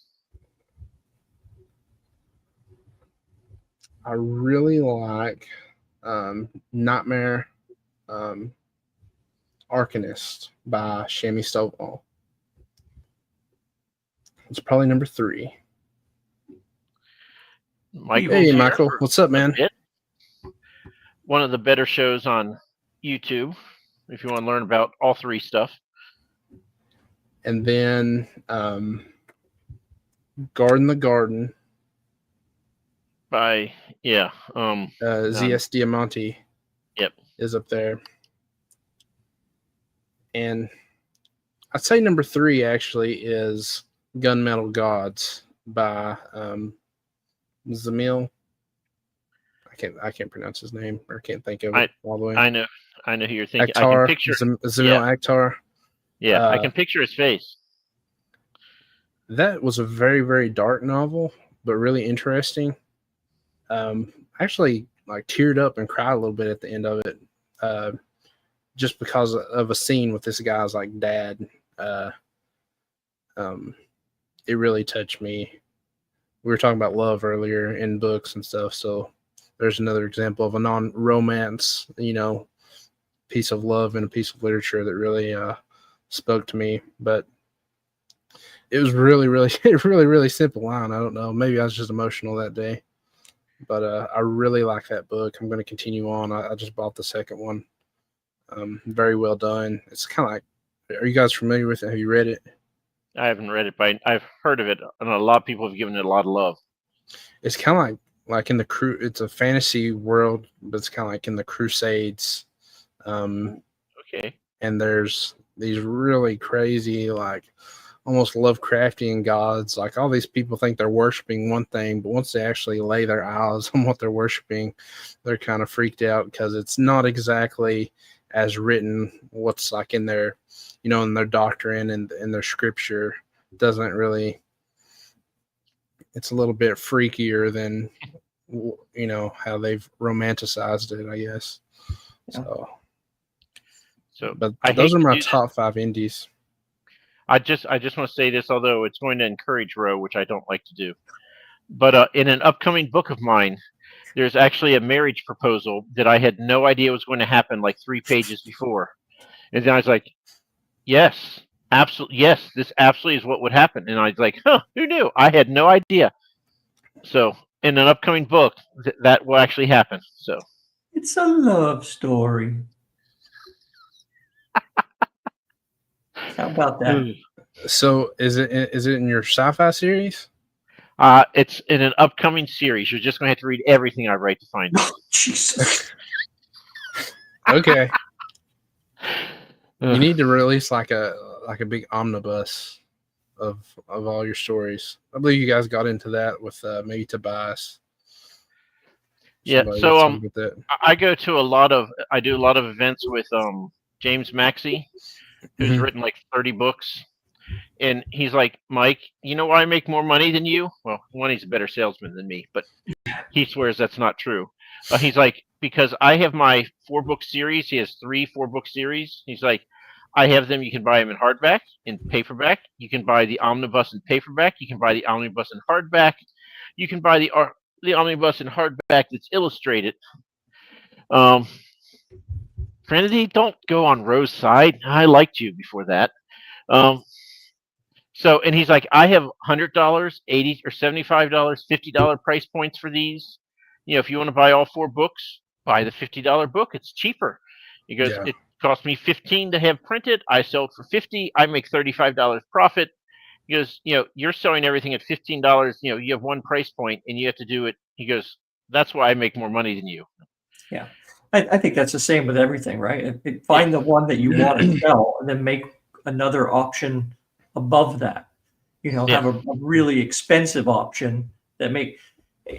I really like Nightmare Arcanist by Shami Stovall. It's probably number 3.
Michael,
hey, Michael. What's up, man?
One of the better shows on YouTube, if you want to learn about all 3 stuff.
And then Garden the Garden
by
ZS Diamante.
Yep,
is up there. And I'd say number 3 actually is Gunmetal Gods by Zamil. I can't pronounce his name, or can't think of it all the way.
I know who you're thinking.
Akhtar,
I can picture
Zamil Akhtar.
Yeah, I can picture his face.
That was a very, very dark novel, but really interesting. Actually, like, teared up and cried a little bit at the end of it, just because of a scene with this guy's like dad. It really touched me. We were talking about love earlier in books and stuff, so there's another example of a non-romance, piece of love and a piece of literature that really spoke to me. But it was really, really, really, really simple line. I don't know. Maybe I was just emotional that day. But I really like that book. I'm going to continue on. I just bought the second one. Very well done. It's kind of like, are you guys familiar with it? Have you read it?
I haven't read it, but I've heard of it, and a lot of people have given it a lot of love.
It's kind of like in the it's a fantasy world, but it's kind of like in the Crusades.
Okay.
And there's these really crazy, like almost Lovecraftian gods. Like all these people think they're worshiping one thing, but once they actually lay their eyes on what they're worshiping, they're kind of freaked out because it's not exactly as written. What's like in their, in their doctrine and in their scripture doesn't really. It's a little bit freakier than how they've romanticized it, I guess.
Yeah. So,
but those are my top 5 indies.
I just want to say this, although it's going to encourage Roe, which I don't like to do. But in an upcoming book of mine, there's actually a marriage proposal that I had no idea was going to happen like 3 pages before. And then I was like, yes, absolutely. Yes, this absolutely is what would happen. And I was like, who knew? I had no idea. So in an upcoming book, that will actually happen. So
it's a love story. How about that?
So is it in your sci-fi series?
It's in an upcoming series. You're just going to have to read everything I write to find it.
Oh, Jesus.
Okay. You need to release like a big omnibus of all your stories. I believe you guys got into that with maybe Tobias.
Yeah. So I go to I do a lot of events with James Maxey, who's written like 30 books. And he's like, Mike, you know why I make more money than you? Well, one, he's a better salesman than me, but he swears that's not true. He's like, because I have my 4-book series. He has 3 4-book series. He's like, I have them. You can buy them in hardback, in paperback. You can buy the omnibus in paperback. You can buy the omnibus in hardback. You can buy the omnibus in hardback that's illustrated. Trinity, don't go on Roe's side. I liked you before that. So, and he's like, I have $100, $80 or $75, $50 price points for these. If you want to buy all 4 books, buy the $50 book. It's cheaper. He goes, It cost me $15 to have printed. I sell it for $50. I make $35 profit. He goes, you're selling everything at $15. You have one price point and you have to do it. He goes, that's why I make more money than you.
Yeah. I think that's the same with everything, right? Find the one that you want to sell and then make another option above that. Have a really expensive option that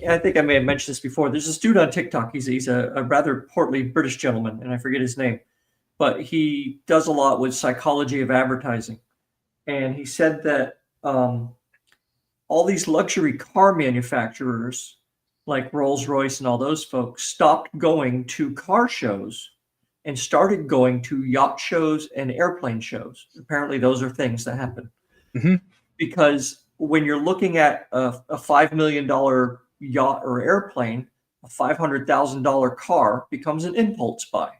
I think I may have mentioned this before. There's this dude on TikTok. He's a rather portly British gentleman, and I forget his name, but he does a lot with psychology of advertising. And he said that all these luxury car manufacturers like Rolls-Royce and all those folks stopped going to car shows and started going to yacht shows and airplane shows. Apparently those are things that happen.
Mm-hmm.
Because when you're looking at a $5 million yacht or airplane, a $500,000 car becomes an impulse buy,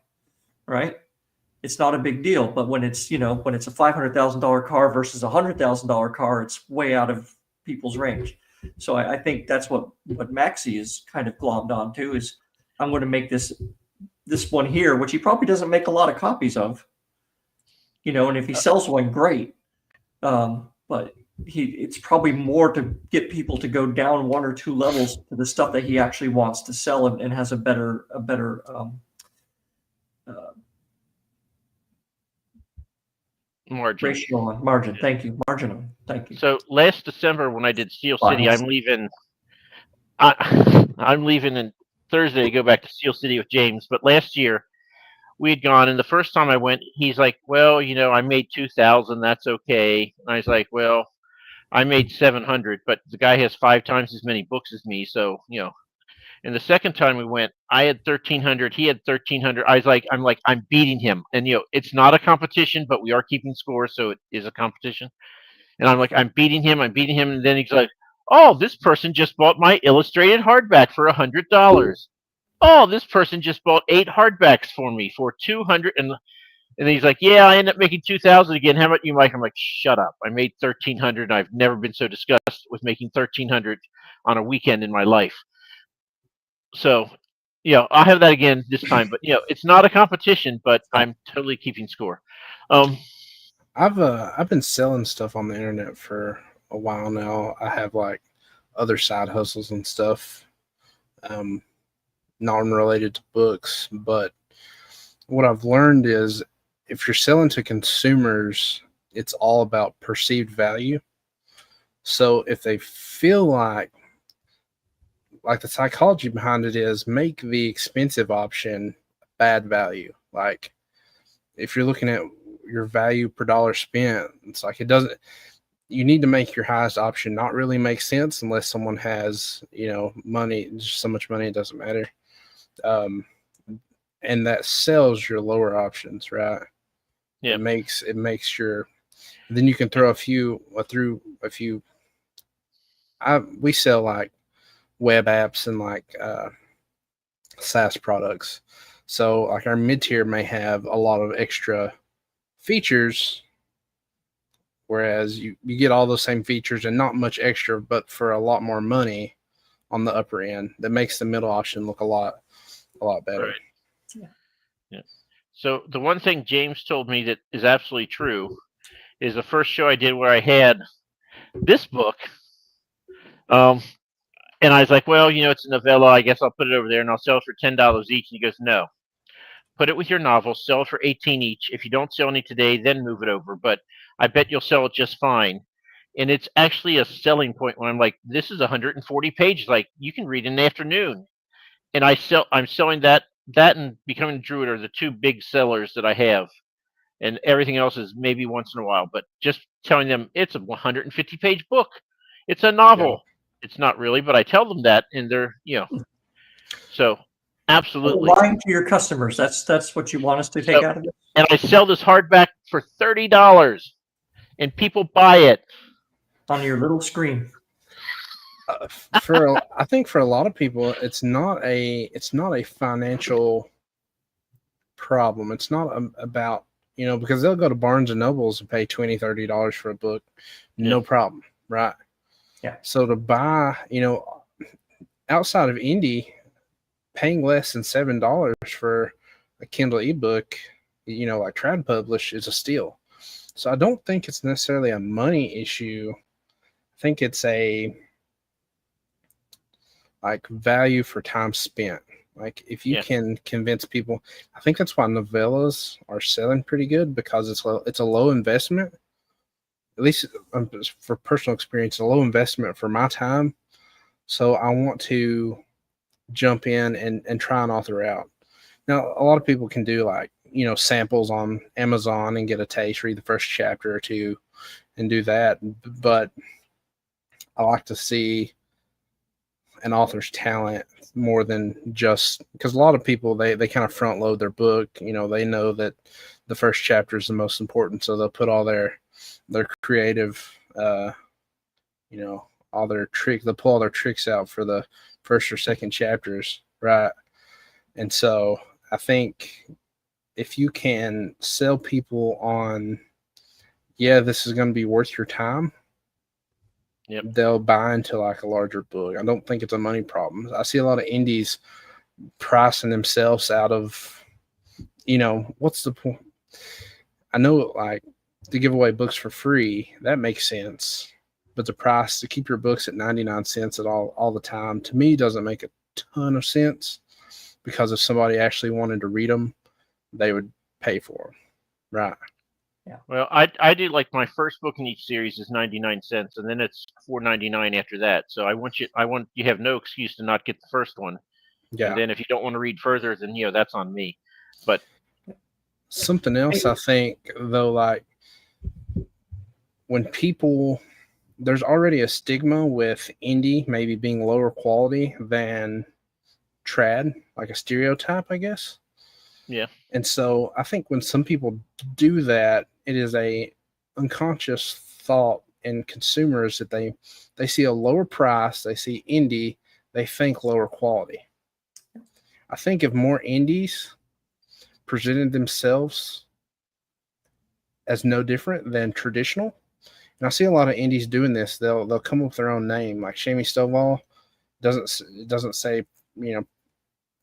right? It's not a big deal. But when it's a $500,000 car versus a $100,000 car, it's way out of people's range. So I think that's what Maxey is kind of glommed onto is I'm going to make this one here, which he probably doesn't make a lot of copies of, and if he sells one, great. But it's probably more to get people to go down 1 or 2 levels to the stuff that he actually wants to sell and has a better
margin.
Ratio on margin. Thank you. Marginal. Thank you.
So last December when I did Steel City, I'm leaving. I'm leaving on Thursday to go back to Steel City with James. But last year we had gone, and the first time I went, he's like, "Well, I made 2,000. That's okay." And I was like, "Well, I made 700, but the guy has 5 times as many books as me, so And the second time we went, I had 1,300. He had 1,300. I'm beating him. And, it's not a competition, but we are keeping score, so it is a competition. And I'm like, I'm beating him. And then he's like, oh, this person just bought my illustrated hardback for $100. Oh, this person just bought 8 hardbacks for me for $200. And then he's like, yeah, I end up making 2,000 again. How about you, Mike? I'm like, shut up. I made 1,300. I've never been so disgusted with making 1,300 on a weekend in my life. So, I'll have that again this time. But it's not a competition, but I'm totally keeping score.
I've been selling stuff on the internet for a while now. I have like other side hustles and stuff, not related to books. But what I've learned is if you're selling to consumers, it's all about perceived value. So if they feel like the psychology behind it is make the expensive option bad value. Like if you're looking at your value per dollar spent, it's like it doesn't. You need to make your highest option not really make sense unless someone has money, just so much money it doesn't matter, and that sells your lower options, right?
Yeah,
It makes your. Then you can throw a few. We sell like web apps and like SaaS products. So like our mid tier may have a lot of extra features, whereas you get all those same features and not much extra, but for a lot more money on the upper end. That makes the middle option look a lot better.
Right. Yeah. So the one thing James told me that is absolutely true is the first show I did where I had this book. And I was like, well, it's a novella. I guess I'll put it over there and I'll sell it for $10 each. And he goes, no, put it with your novel, sell it for 18 each. If you don't sell any today, then move it over. But I bet you'll sell it just fine. And it's actually a selling point when I'm like, this is 140 pages. Like you can read in the afternoon. And I'm selling that and Becoming a Druid are the two big sellers that I have. And everything else is maybe once in a while. But just telling them it's a 150-page book. It's a novel. Yeah. It's not really, but I tell them that, and they're, so absolutely.
Lying to your customers. That's what you want us to take out of it.
And I sell this hardback for $30, and people buy it
on your little screen.
I think for a lot of people, it's not a financial problem. It's not about because they'll go to Barnes and Nobles and pay $20, $30 for a book, no problem, right?
Yeah.
So to buy, outside of indie, paying less than $7 for a Kindle ebook, like Trad Publish is a steal. So I don't think it's necessarily a money issue. I think it's a value for time spent. Like if you can convince people, I think that's why novellas are selling pretty good because it's a low investment. At least for personal experience, a low investment for my time. So I want to jump in and try an author out. Now, a lot of people can do samples on Amazon and get a taste, read the first chapter or two and do that. But I like to see an author's talent more than just because a lot of people, they kind of front load their book. They know that the first chapter is the most important. So they'll put all their creative, all their they'll pull all their tricks out for the first or second chapters. Right. And so I think if you can sell people on, this is going to be worth your time, they'll buy into a larger book. I don't think it's a money problem. I see a lot of indies pricing themselves out of, what's the point? I know to give away books for free, that makes sense. But the price to keep your books at 99 cents at all the time, to me, doesn't make a ton of sense because if somebody actually wanted to read them, they would pay for them. Right.
Yeah. Well, I do my first book in each series is 99 cents, and then it's $4.99 after that. So I want you have no excuse to not get the first one. Yeah. And then if you don't want to read further, then that's on me. But
something else I think though, when people, there's already a stigma with indie maybe being lower quality than trad, like a stereotype, I guess.
Yeah.
And so I think when some people do that, it is a unconscious thought in consumers that they see a lower price, they see indie, they think lower quality. I think if more indies presented themselves as no different than traditional, and I see a lot of indies doing this, they'll come up with their own name, like Shamie Stovall doesn't say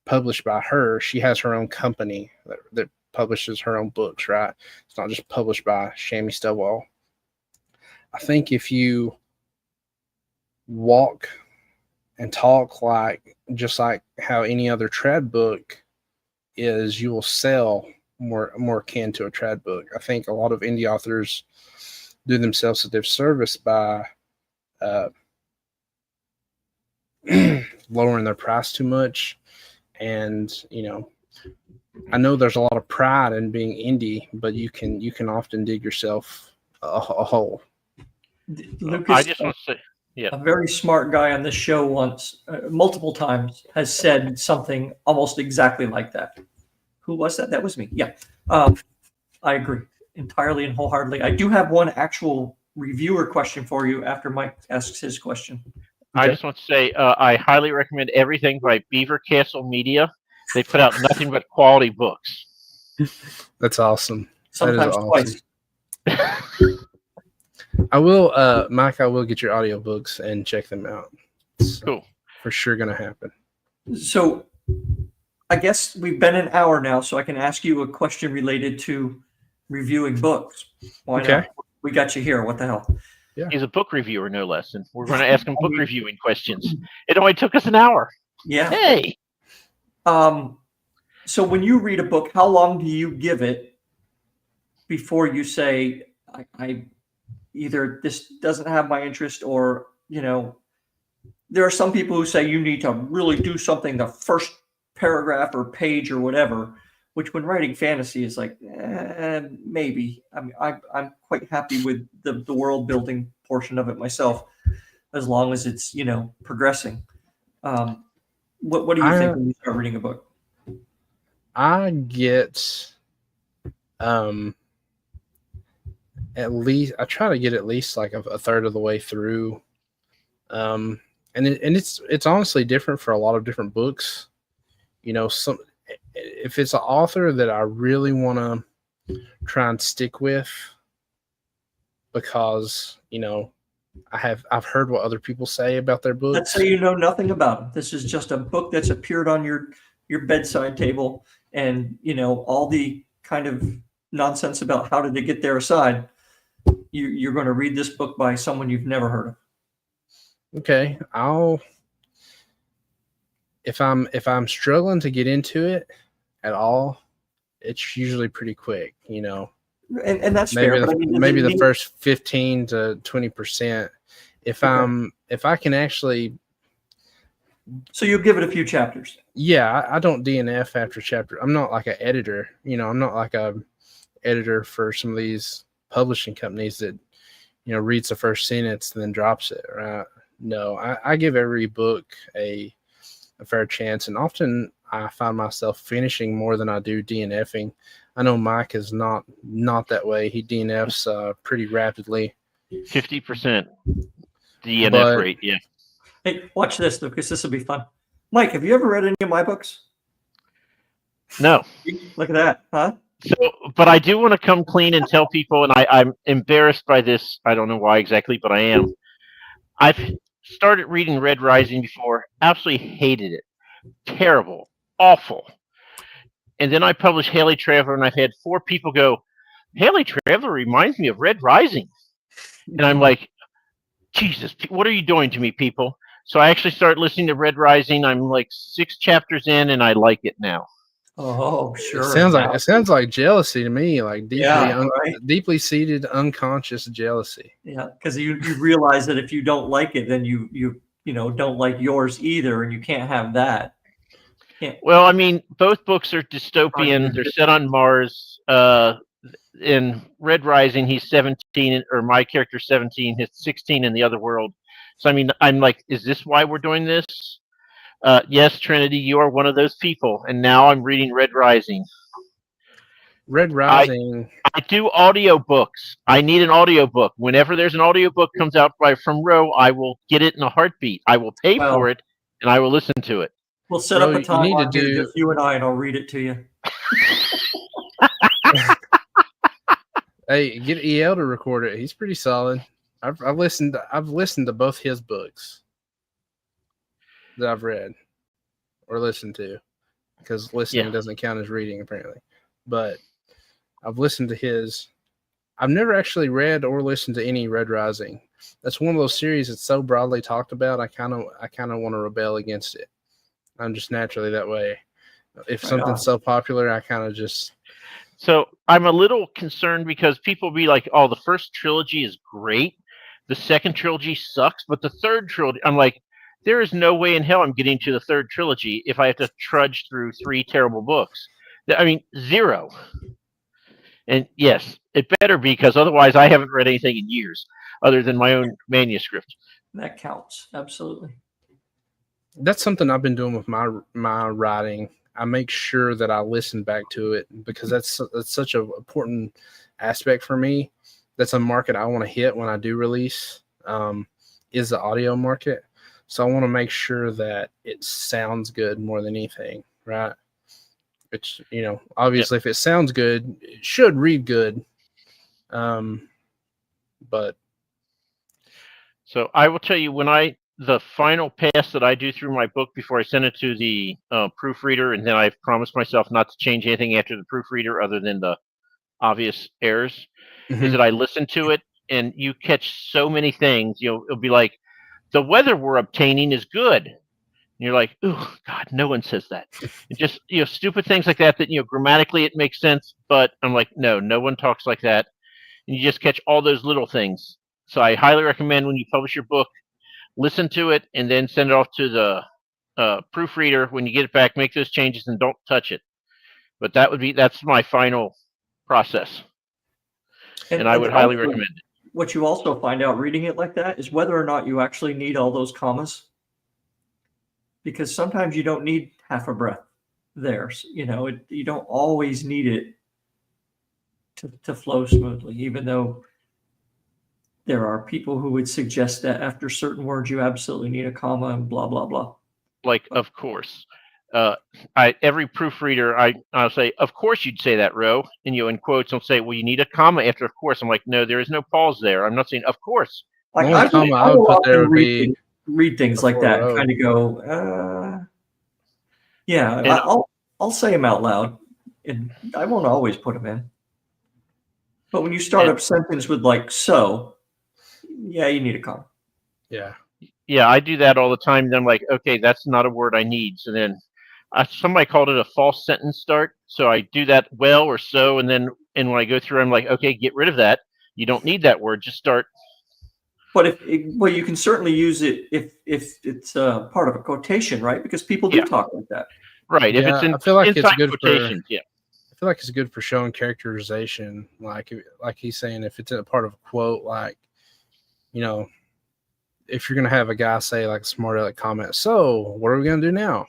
published by her. She has her own company that publishes her own books, right? It's not just published by Shammy Stillwell. I think if you walk and talk just like how any other trad book is, you will sell more akin to a trad book. I think a lot of indie authors do themselves a disservice by lowering their price too much. And I know there's a lot of pride in being indie, but you can often dig yourself a hole.
Lucas,
I just want to say, yeah,
a very smart guy on this show once, multiple times, has said something almost exactly like that. Who was that? That was me. Yeah. I agree entirely and wholeheartedly. I do have one actual reviewer question for you after Mike asks his question.
I just want to say I highly recommend everything by Beaver Castle Media. They put out nothing but quality books.
That's awesome.
Sometimes twice.
I will, Mike, I will get your audiobooks and check them out. It's
Cool.
for sure going to happen.
So I guess we've been an hour now, so I can ask you a question related to reviewing books. Why not? We got you here. What the hell?
Yeah.
He's a book reviewer, no less. And we're going to ask him book reviewing questions. It only took us an hour.
Yeah.
Hey.
So when you read a book, how long do you give it before you say, I either this doesn't have my interest, or, there are some people who say you need to really do something the first paragraph or page or whatever, which when writing fantasy is like, maybe. I mean, I'm quite happy with the world building portion of it myself, as long as it's, progressing. What do you think when you start reading a book?
I get at least, I try to get at least like a third of the way through. And it's honestly different for a lot of different books. If it's an author that I really want to try and stick with, because I've heard what other people say about their books.
Let's say you know nothing about them. This is just a book that's appeared on your bedside table, and all the kind of nonsense about how did they get there aside. You're going to read this book by someone you've never heard of.
Okay, if I'm struggling to get into it at all, it's usually pretty quick,
And that's
maybe
fair.
Maybe the first 15 to 20%. If I can actually.
So you give it a few chapters.
Yeah, I don't DNF after chapter. I'm not like an editor. I'm not like a editor for some of these publishing companies that reads the first sentence and then drops it. Right? No, I give every book a fair chance, and often I find myself finishing more than I do DNFing. I know Mike is not that way. He DNFs pretty rapidly.
50% DNF rate, yeah.
Hey, watch this, Lucas. This will be fun. Mike, have you ever read any of my books?
No.
Look at that, huh?
So, but I do want to come clean and tell people, and I'm embarrassed by this. I don't know why exactly, but I am. I've started reading Red Rising before. Absolutely hated it. Terrible. Awful. And then I published Haley Traveler, and I've had 4 people go, Haley Traveler reminds me of Red Rising. And I'm like, Jesus, what are you doing to me, people? So I actually started listening to Red Rising. I'm like 6 chapters in, and I like it now.
Oh, sure.
It sounds like jealousy to me, like deeply seated unconscious jealousy.
Yeah, because you realize that if you don't like it, then you don't like yours either, and you can't have that.
Well, I mean, both books are dystopian. They're set on Mars. In Red Rising, he's 17, or my character's 17. He's 16 in the other world. So, I mean, I'm like, is this why we're doing this? Yes, Trinity, you are one of those people. And now I'm reading Red Rising.
Red Rising.
I do audiobooks. I need an audiobook. Whenever there's an audiobook comes out from Roe, I will get it in a heartbeat. I will pay for it, and I will listen to it.
We'll set up a time on just you and I, and I'll read it to you.
Hey, get EL to record it. He's pretty solid. I've listened to both his books that I've read or listened to. because listening doesn't count as reading apparently. But I've listened to his. I've never actually read or listened to any Red Rising. That's one of those series that's so broadly talked about. I kind of want to rebel against it. I'm just naturally that way. If something's so popular, I kind of just.
So I'm a little concerned because people be like, "Oh, the first trilogy is great, the second trilogy sucks, but the third trilogy," I'm like, there is no way in hell I'm getting to the third trilogy if I have to trudge through 3 terrible books. I mean, 0. And yes, it better be, because otherwise I haven't read anything in years other than my own manuscript.
That counts. Absolutely.
That's something I've been doing with my writing. I make sure that I listen back to it because that's such an important aspect for me. That's a market I want to hit when I do release, is the audio market. So I want to make sure that it sounds good more than anything, right? Which, obviously if it sounds good, it should read good. But
so I will tell you, the final pass that I do through my book before I send it to the proofreader, and then I've promised myself not to change anything after the proofreader other than the obvious errors, is that I listen to it, and you catch so many things. It'll be like, the weather we're obtaining is good. And you're like, oh, God, no one says that. It just, stupid things like that, grammatically it makes sense, but I'm like, no one talks like that. And you just catch all those little things. So I highly recommend, when you publish your book, listen to it and then send it off to the proofreader. When you get it back, make those changes and don't touch it. But that's my final process. And I would highly recommend it.
What you also find out reading it like that is whether or not you actually need all those commas. Because sometimes you don't need half a breath there. You don't always need it to flow smoothly, even though there are people who would suggest that after certain words you absolutely need a comma and blah, blah, blah.
Like, of course. Every proofreader, I'll say, of course you'd say that, Ro. And in quotes, I'll say, well, you need a comma after of course. I'm like, no, there is no pause there. I'm not saying of course.
Like, I will often read things like that and kind of go, yeah, and I'll say them out loud, and I won't always put them in. But when you start a sentence with like, so, yeah, you need a comma.
Yeah,
I do that all the time. Then I'm like, okay, that's not a word I need. So then somebody called it a false sentence start. So I do that well or so, and when I go through, I'm like, okay, get rid of that. You don't need that word. Just start.
But you can certainly use it if it's part of a quotation, right? Because people do talk like that.
Right. If it's
I feel like it's good
quotations,
I feel like it's good for showing characterization. Like he's saying, if it's a part of a quote, like, if you're going to have a guy say like a smart aleck comment, so what are we going to do now?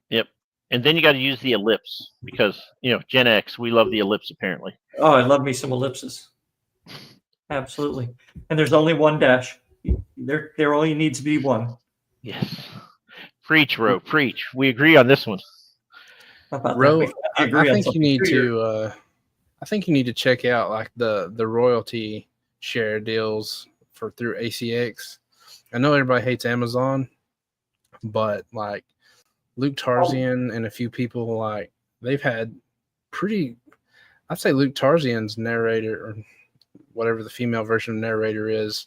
Yep. And then you got to use the ellipse because, Gen X, we love the ellipse apparently.
Oh, I love me some ellipses. Absolutely. And there's only one dash. There only needs to be one.
Yes. Preach, Ro, preach. We agree on this one.
Ro, I think you need to check out like the royalty share deals through ACX. I know everybody hates Amazon, but like Luke Tarzian and a few people, like, they've had I'd say Luke Tarzian's narrator, or whatever the female version of narrator is,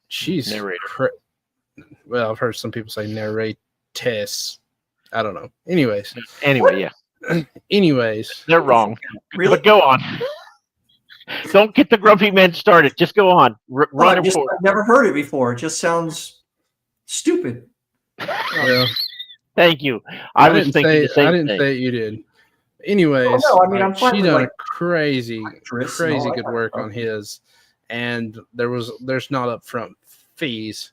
she's
narrator.
Well, I've heard some people say narratess. I don't know. Anyways,
yeah.
Anyways,
they're wrong.
Really?
But go on. Don't get the grumpy men started. Just go on. Run
I've never heard it before. It just sounds stupid.
Yeah.
Thank you. I didn't say
it, you did. Anyways,
I'm fine.
She done crazy good work on his, and there's not upfront fees.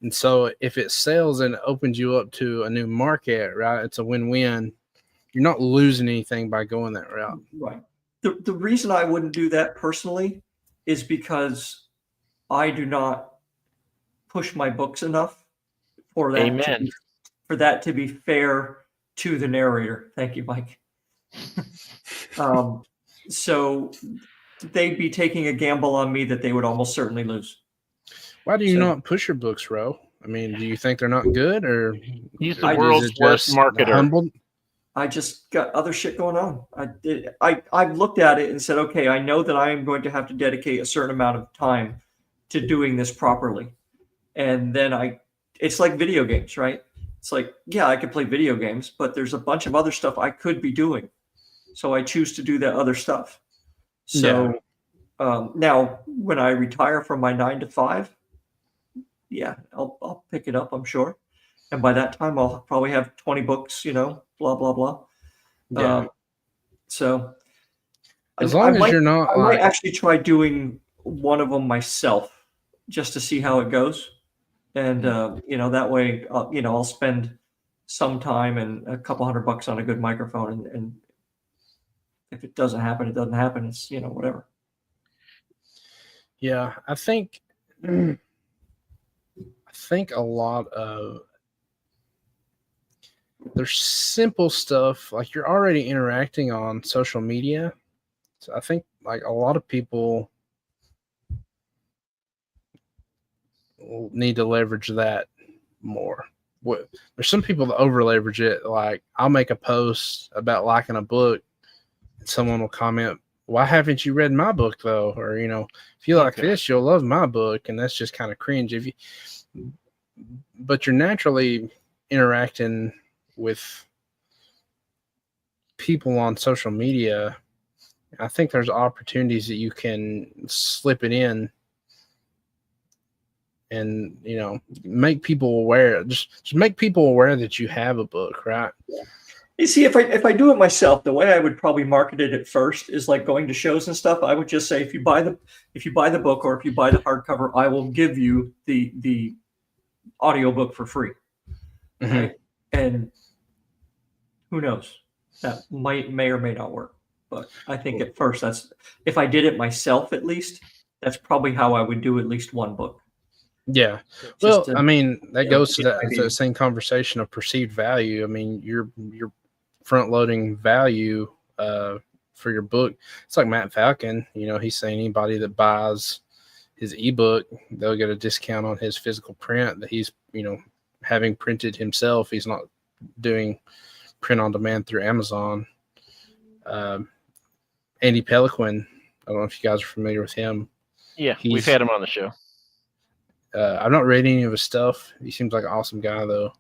And so if it sells and opens you up to a new market, right, it's a win-win. You're not losing anything by going that route.
Right. The reason I wouldn't do that personally is because I do not push my books enough for that to be fair to the narrator. Thank you, Mike. So they'd be taking a gamble on me that they would almost certainly lose.
Why do you not push your books, Ro? I mean, do you think they're not good, or
He's the
is
world's
it
worst
just
marketer.
humbled?
I just got other shit going on. I've looked at it and said, okay, I know that I am going to have to dedicate a certain amount of time to doing this properly. And then it's like video games, right? It's like, yeah, I could play video games, but there's a bunch of other stuff I could be doing. So I choose to do that other stuff. So now when I retire from my 9 to 5, yeah, I'll pick it up, I'm sure. And by that time, I'll probably have 20 books, blah, blah, blah.
Yeah.
So
As long as you're not
I might actually try doing one of them myself just to see how it goes. And, that way, I'll spend some time and a couple $100 on a good microphone. And if it doesn't happen, it doesn't happen. It's, whatever.
Yeah, I think a lot of there's simple stuff, like you're already interacting on social media. So I think like a lot of people will need to leverage that more. There's some people that over leverage it. Like I'll make a post about liking a book and someone will comment, why haven't you read my book though? Or, if you like this, you'll love my book. And that's just kind of cringe. But you're naturally interacting with people on social media. I think there's opportunities that you can slip it in and, make people aware. Just make people aware that you have a book, right?
You see, if I do it myself, the way I would probably market it at first is like going to shows and stuff. I would just say, if you buy the book or if you buy the hardcover, I will give you the audiobook for free.
Mm-hmm.
Right? And who knows? That may or may not work. But I think at first, if I did it myself, at least, that's probably how I would do at least one book.
Yeah. Well, I mean, that goes to that same conversation of perceived value. I mean, you're front loading value for your book. It's like Matt Falcon, he's saying anybody that buys his ebook, they'll get a discount on his physical print that he's, having printed himself. He's not doing print on demand through Amazon. Andy Peliquin, I don't know if you guys are familiar with him.
Yeah, we've had him on the show.
I've not read any of his stuff. He seems like an awesome guy, though.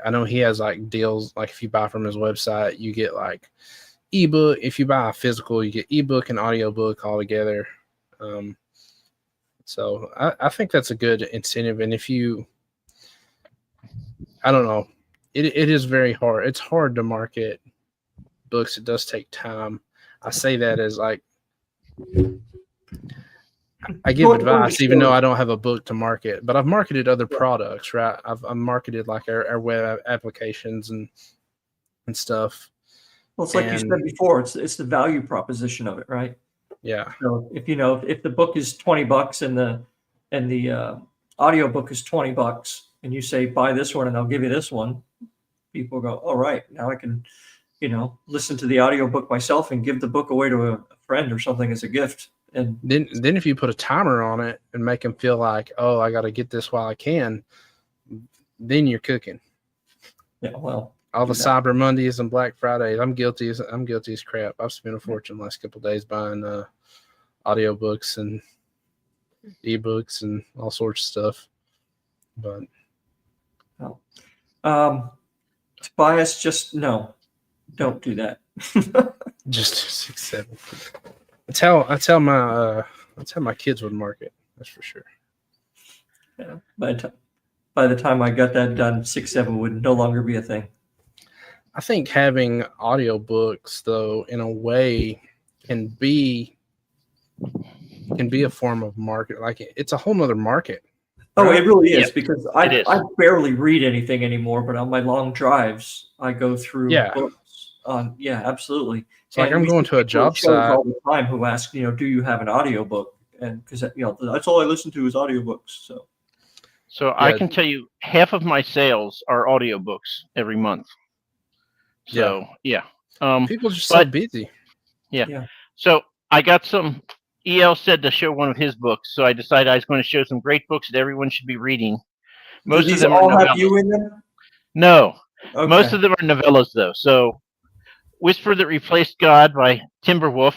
I know he has like deals. Like if you buy from his website, you get like ebook. If you buy a physical, you get ebook and audiobook all together. So I think that's a good incentive. And if you, I don't know, it is very hard. It's hard to market books. It does take time. I say that as like, I give advice even though I don't have a book to market, but I've marketed other products, right? I've marketed like our web applications and stuff.
Well, it's like you said before, it's the value proposition of it, right?
Yeah.
So if the book is $20 and the audio book is $20 and you say buy this one and I'll give you this one, people go, all right, now I can, listen to the audio book myself and give the book away to a friend or something as a gift. And
then if you put a timer on it and make them feel like, oh, I got to get this while I can, then you're cooking.
Yeah, well,
all the Cyber Mondays and Black Fridays, I'm guilty as crap. I've spent a fortune the last couple of days buying audiobooks and ebooks and all sorts of stuff. But
Tobias, just no, don't do that.
Just 6, 7. That's how my kids would market. That's for sure.
Yeah. By the time I got that done, 6, 7 would no longer be a thing.
I think having audiobooks, though, in a way, can be a form of market. Like it's a whole nother market.
Oh, it really is,
Yeah,
because I barely read anything anymore, but on my long drives, I go through books. Absolutely.
It's like I'm going to a job site
all the time who ask, do you have an audiobook? And because that's all I listen to is audiobooks.
So I can tell you half of my sales are audiobooks every month. So yeah.
People are just so busy.
Yeah. So I got some EL said to show one of his books, so I decided I was going to show some great books that everyone should be reading.
Do
Most of
these
them are
all have
novellas.
you in them?
No, most
Okay.
of them are novellas though. So, Whisper That Replaced God by Timberwolf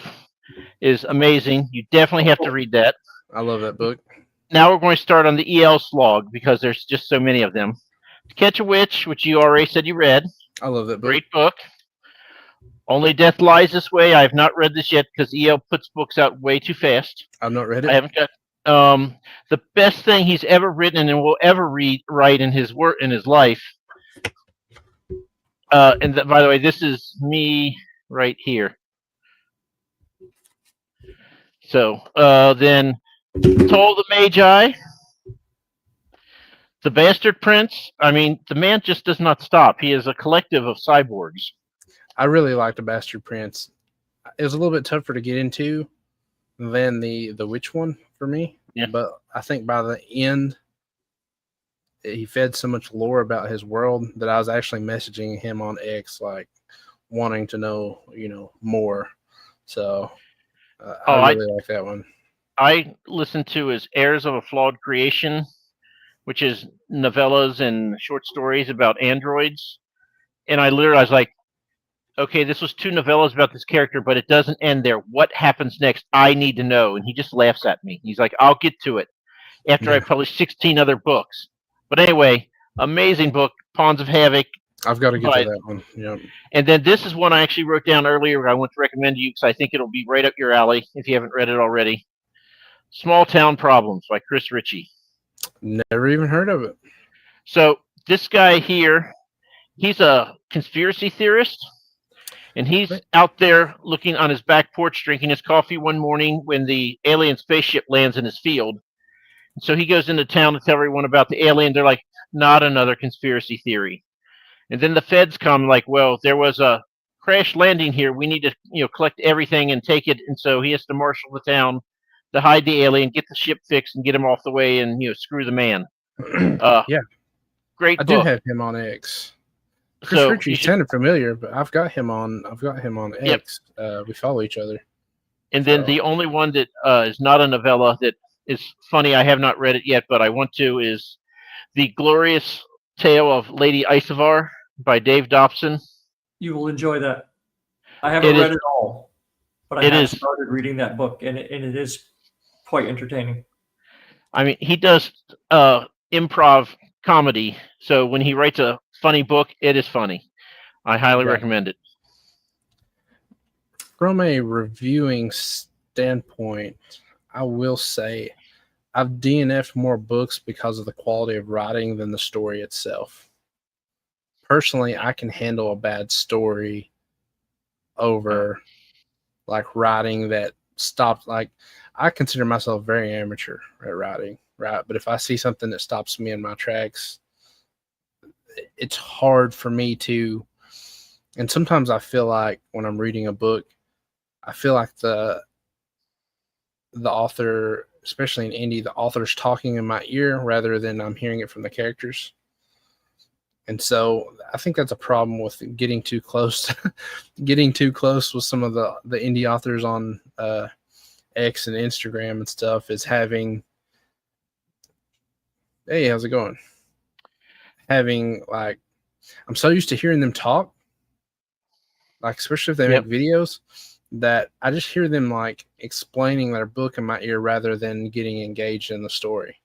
is amazing. You definitely have to read that.
I love that book.
Now we're going to start on the EL slog because there's just so many of them. To Catch a Witch, which you already said you read.
I love that book.
Great book. Only Death Lies This Way. I have not read this yet because EL puts books out way too fast.
I've not read it.
I haven't got the best thing he's ever written and will ever write in his work in his life. By the way, this is me right here. So then, Toll the Magi, The Bastard Prince. I mean, the man just does not stop. He is a collective of cyborgs.
I really liked The Bastard Prince. It was a little bit tougher to get into than the Witch one for me.
Yeah.
But I think by the end, he fed so much lore about his world that I was actually messaging him on X, like wanting to know, more. So I really like that one.
I listened to his Heirs of a Flawed Creation, which is novellas and short stories about androids. And I was like, okay, this was 2 novellas about this character, but it doesn't end there. What happens next? I need to know. And he just laughs at me. He's like, I'll get to it after I publish 16 other books. But anyway, amazing book, Pawns of Havoc.
I've got to get to that one. Yep.
And then this is one I actually wrote down earlier. I want to recommend to you because I think it'll be right up your alley if you haven't read it already. Small Town Problems by Chris Ritchie.
Never even heard of it.
So this guy here, he's a conspiracy theorist. And he's out there looking on his back porch, drinking his coffee one morning when the alien spaceship lands in his field. And so he goes into town to tell everyone about the alien. They're like, not another conspiracy theory. And then the feds come like, well, there was a crash landing here. We need to, collect everything and take it. And so he has to marshal the town to hide the alien, get the ship fixed, and get him off the way, and screw the man.
Yeah,
great.
I
book.
do have him on X. Chris Ritchie sounded familiar, but I've got him on X. We follow each other.
And then the only one that is not a novella that is funny, I have not read it yet, but I want to, is The Glorious Tale of Lady Isovar by Dave Dobson.
You will enjoy that. I haven't read it all, but I have started reading that book, and it is quite entertaining.
I mean, he does improv comedy, so when he writes a funny book, it is funny. I highly recommend it.
From a reviewing standpoint, I will say I've DNF'd more books because of the quality of writing than the story itself. Personally, I can handle a bad story over like writing that stopped. Like, I consider myself very amateur at writing, right? But if I see something that stops me in my tracks, it's hard for me to, and sometimes I feel like when I'm reading a book, I feel like the author, especially in indie, the author's talking in my ear rather than I'm hearing it from the characters. And so I think that's a problem with getting too close with some of the indie authors on X and Instagram and stuff, is having, hey, how's it going? Having, like, I'm so used to hearing them talk, like, especially if they make videos, that I just hear them like explaining their book in my ear rather than getting engaged in the story.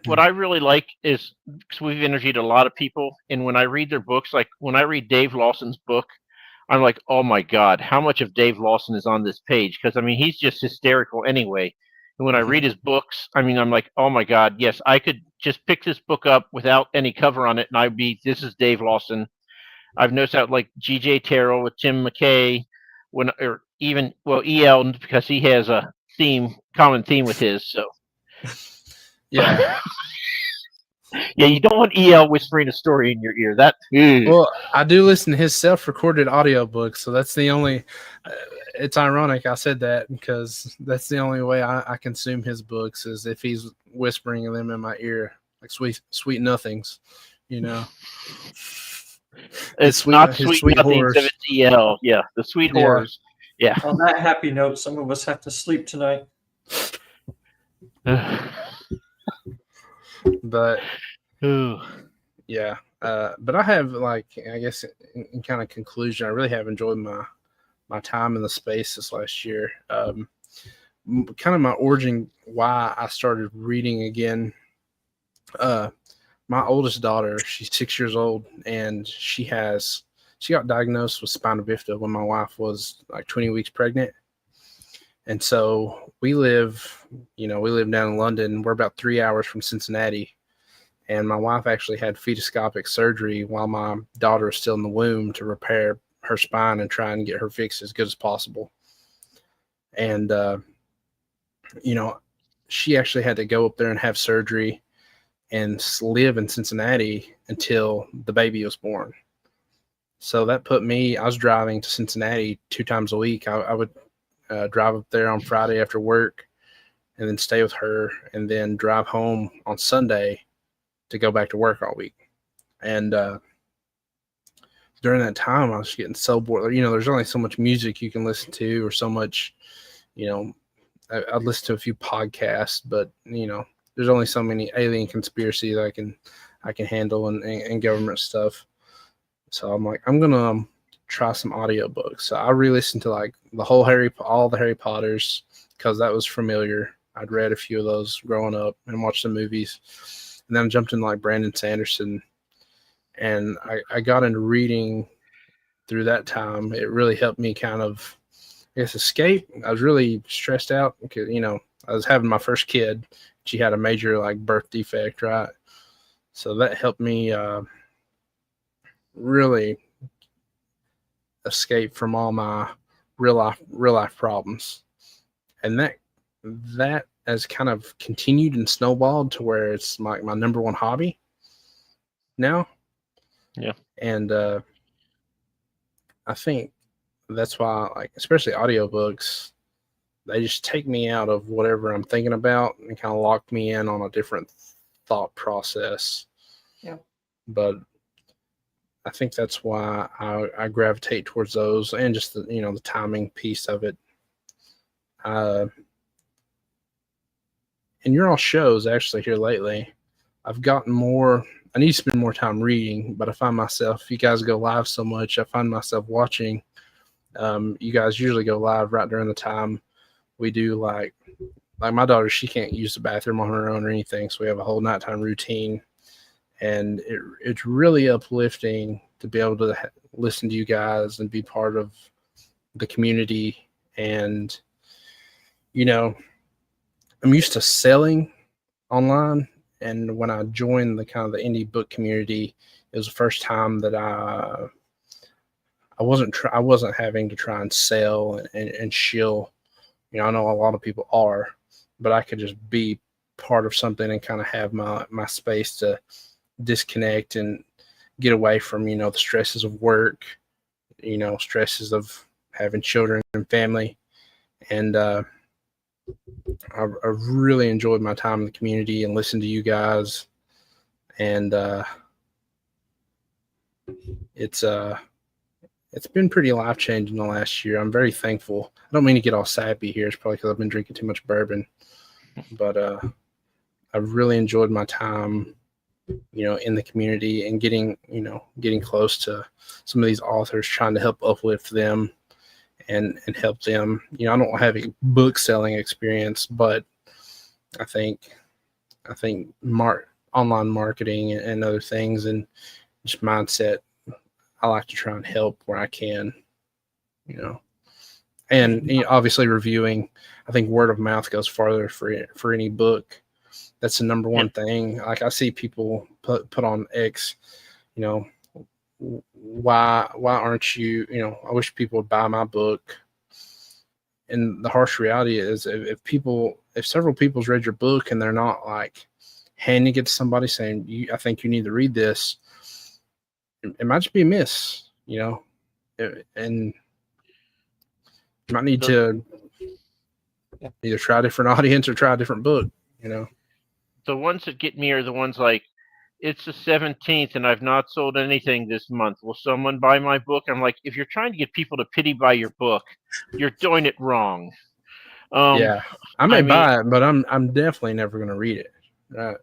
What I really like is, because we've interviewed a lot of people, and when I read their books, like when I read Dave Lawson's book, I'm like, oh my God, how much of Dave Lawson is on this page? Because, I mean, he's just hysterical anyway. And when I read his books, I mean, I'm like, oh my God, yes, I could just pick this book up without any cover on it, and this is Dave Lawson. I've noticed that, like G.J. Terrell with Tim McKay, EL, because he has a common theme with his. So,
yeah,
yeah, you don't want EL whispering a story in your ear.
Well, I do listen to his self-recorded audiobook, so that's the only. It's ironic I said that because that's the only way I consume his books, is if he's whispering them in my ear, like sweet nothings,
It's not sweet nothings if it's EL. Yeah, the sweet horrors. Yeah.
On that happy note, some of us have to sleep tonight.
But
Ooh.
yeah, but I have, like, I guess in kind of conclusion, I really have enjoyed my time in the space this last year. Kind of my origin, why I started reading again. My oldest daughter, she's 6 years old, and she got diagnosed with spina bifida when my wife was like 20 weeks pregnant. And so we live down in London. We're about 3 hours from Cincinnati. And my wife actually had fetoscopic surgery while my daughter was still in the womb to repair her spine and try and get her fixed as good as possible. And, she actually had to go up there and have surgery and live in Cincinnati until the baby was born. So that put me, I was driving to Cincinnati 2 times a week. I would drive up there on Friday after work and then stay with her and then drive home on Sunday to go back to work all week. And during that time, I was getting so bored. There's only so much music you can listen to, or so much, I'd listen to a few podcasts, but there's only so many alien conspiracy that I can handle and government stuff. So I'm like, I'm gonna try some audiobooks. So I re-listened to like all the Harry Potters, because that was familiar. I'd read a few of those growing up and watched the movies. And then I jumped in like Brandon Sanderson, and I got into reading through that time. It really helped me kind of, I guess, escape. I was really stressed out because, I was having my first kid. She had a major like birth defect, right? So that helped me really escape from all my real life problems. And that has kind of continued and snowballed to where it's like my number one hobby now.
Yeah.
And I think that's why, like, especially audiobooks, they just take me out of whatever I'm thinking about and kind of lock me in on a different thought process.
Yeah.
But I think that's why I gravitate towards those, and just the timing piece of it. And your all shows actually here lately, I've gotten more. I need to spend more time reading, but I find myself, you guys go live so much, I find myself watching. You guys usually go live right during the time we do, like my daughter, she can't use the bathroom on her own or anything, so we have a whole nighttime routine, and it's really uplifting to be able to listen to you guys and be part of the community. And I'm used to selling online, and when I joined the kind of the indie book community, it was the first time that I wasn't having to try and sell and shill. I know a lot of people are, but I could just be part of something and kind of have my space to disconnect and get away from, the stresses of work, stresses of having children and family. And I've really enjoyed my time in the community and listened to you guys. And it's been pretty life-changing the last year. I'm very thankful. I don't mean to get all sappy here. It's probably because I've been drinking too much bourbon. But I've really enjoyed my time, in the community, and getting close to some of these authors, trying to help uplift them and help them. I don't have a book selling experience, but I think online marketing and other things, and just mindset, I like to try and help where I can, and obviously reviewing. I think word of mouth goes farther for any book. That's the number one thing. Like, I see people put on X, why aren't you, I wish people would buy my book. And the harsh reality is, if several people's read your book and they're not like handing it to somebody saying, I think you need to read this, it might just be a miss, and you might need to either try a different audience or try a different book.
The ones that get me are the ones like, it's the 17th and I've not sold anything this month. Will someone buy my book? I'm like, if you're trying to get people to pity buy your book, you're doing it wrong.
Yeah, I may buy it, but I'm definitely never going to read it. Right.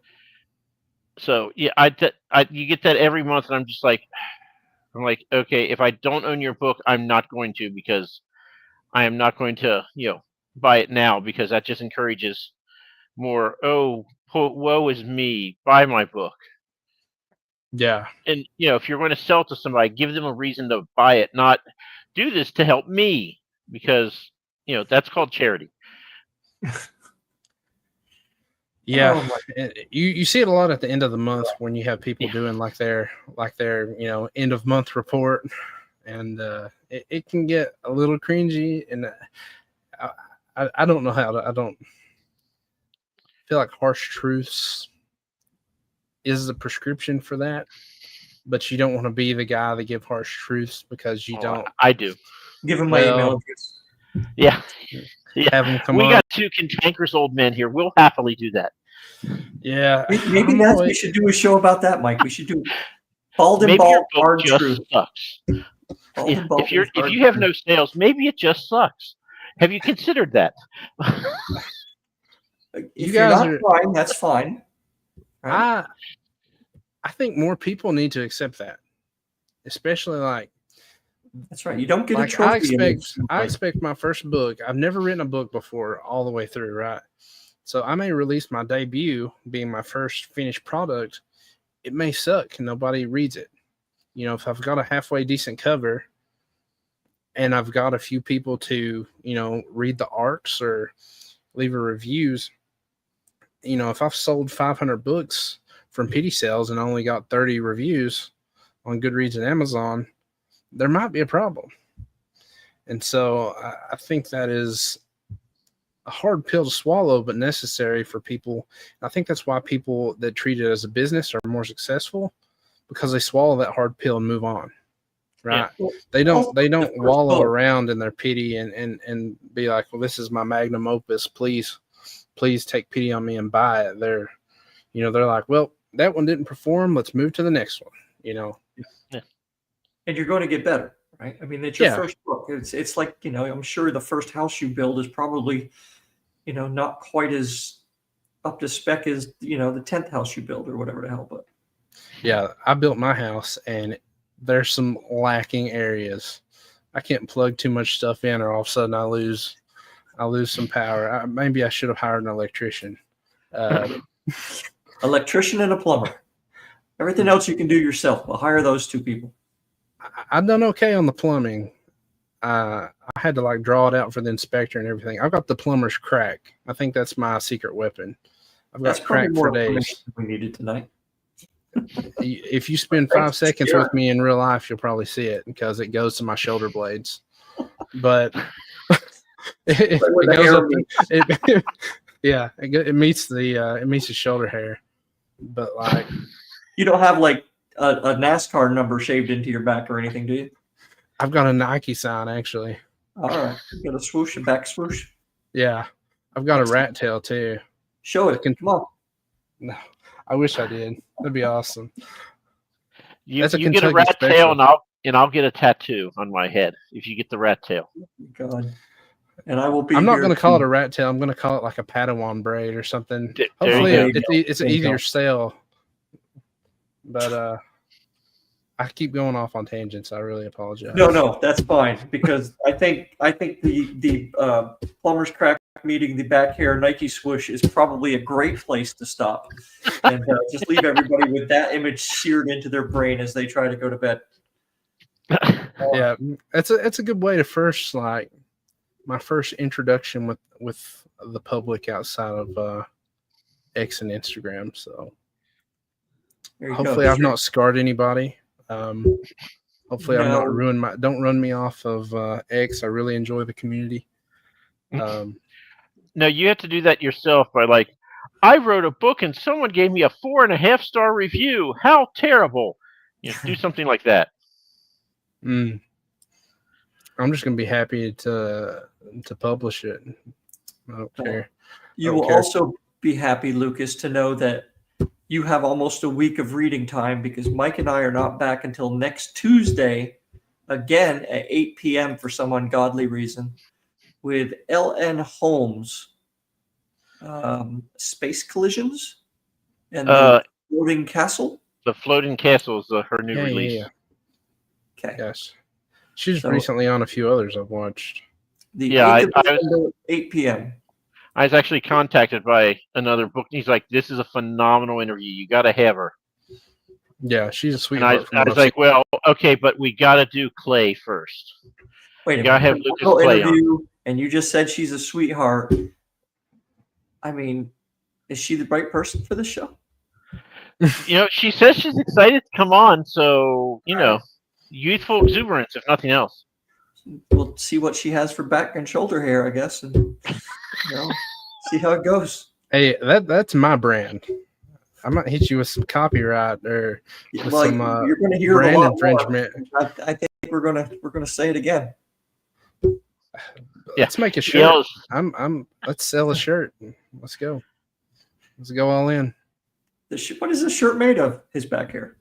So yeah, you get that every month, and I'm like, okay, if I don't own your book, I'm not going to, because I am not going to, buy it now, because that just encourages more. Oh, woe is me, buy my book.
Yeah.
And if you're going to sell to somebody, give them a reason to buy it, not do this to help me, because that's called charity.
Yeah, you see it a lot at the end of the month when you have people doing like their end of month report, and it can get a little cringy, and I don't know how to. I don't feel like harsh truths is the prescription for that, but you don't want to be the guy that give harsh truths because you don't.
I do.
Give him my email address.
Yeah.
Have them come
we
on.
got two cantankerous old men here. We'll happily do that.
Yeah. Maybe we should do a show about that, Mike. We should do Bald and Bald hard truth.
Sucks. If you have no sales, maybe it just sucks. Have you considered that?
If you're not trying, that's fine.
Right? I think more people need to accept that, especially like.
That's right. You don't get a trophy.
I expect my first book. I've never written a book before all the way through, right? So I may release my debut, being my first finished product. It may suck and nobody reads it. If I've got a halfway decent cover and I've got a few people to, read the arcs or leave a reviews, if I've sold 500 books from pity sales and only got 30 reviews on Goodreads and Amazon, there might be a problem. And so I think that is a hard pill to swallow, but necessary for people. I think that's why people that treat it as a business are more successful, because they swallow that hard pill and move on. Right. Yeah. They don't wallow around in their pity and be like, well, this is my magnum opus. Please take pity on me and buy it. They're like, well, that one didn't perform. Let's move to the next one, Yeah.
And you're going to get better, right? I mean, it's your first book. It's like, I'm sure the first house you build is probably, not quite as up to spec as, the 10th house you build or whatever the hell. But
yeah, I built my house and there's some lacking areas. I can't plug too much stuff in or all of a sudden I lose some power. Maybe I should have hired an electrician.
Electrician and a plumber. Everything else you can do yourself. We'll hire those two people.
I've done okay on the plumbing. I had to draw it out for the inspector and everything. I've got the plumber's crack. I think that's my secret weapon. I've got crack for days.
We needed tonight.
If you spend 5 seconds with me in real life, you'll probably see it because it goes to my shoulder blades. But it meets the shoulder hair. But
you don't have a NASCAR number shaved into your back or anything, do you?
I've got a Nike sign, actually.
All right. You got a swoosh, a back swoosh?
Yeah. I've got a rat tail, too.
Show it. Come on.
No, I wish I did. That'd be awesome.
You get a rat tail, and I'll get a tattoo on my head if you get the rat tail.
God. And I will be.
I'm not going to call it a rat tail. I'm going to call it like a Padawan braid or something. Hopefully, it's an easier sale. But I keep going off on tangents. I really apologize.
No, that's fine, because I think the plumber's crack meeting the back hair Nike swoosh is probably a great place to stop, and just leave everybody with that image seared into their brain as they try to go to bed.
Yeah, it's a good way to first my first introduction with the public outside of X and Instagram. So hopefully I've not scarred anybody. Hopefully I've not don't run me off of X. I really enjoy the community.
No, you have to do that yourself by I wrote a book and someone gave me a 4.5-star review. How terrible. Do something like that.
I'm just going to be happy to publish it. I don't care.
You will also be happy, Lucas, to know that you have almost a week of reading time because Mike and I are not back until next Tuesday, again at 8 p.m. for some ungodly reason, with L.N. Holmes, Space Collisions, and the Floating Castle.
The Floating Castle is her new
Yeah,
release.
yeah.
Okay.
Yes. She's
So-
recently on a few others I've watched.
The
Yeah,
8th of November, 8 p.m.
I was actually contacted by another book. He's like, "This is a phenomenal interview. You got to have her."
Yeah, she's a
And
sweetheart.
I was like, "Well, okay, but we got to do Clay first."
Wait a
You gotta
minute.
have Lucas
Phenomenal
Clay on.
interview, and you just said she's a sweetheart. I mean, is she the right person for this show?
She says she's excited to come on. So youthful exuberance, if nothing else.
We'll see what she has for back and shoulder hair, I guess, and see how it goes.
Hey, that's my brand. I might hit you with some copyright or with
Well,
some
you're going to hear
brand
a lot
infringement.
more. I think we're gonna say it again.
Yeah.
Let's make a
She
shirt.
yells,
Let's sell a shirt. Let's go. Let's go all in.
What is this shirt made of? His back hair.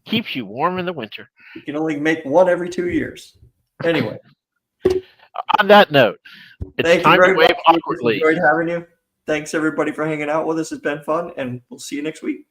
keeps you warm in the winter.
You can only make one every 2 years. Anyway,
On that note, it's
thank you
time
very
to wave
much.
awkwardly.
Enjoyed having you. Thanks everybody for hanging out with us. It's been fun, and we'll see you next week.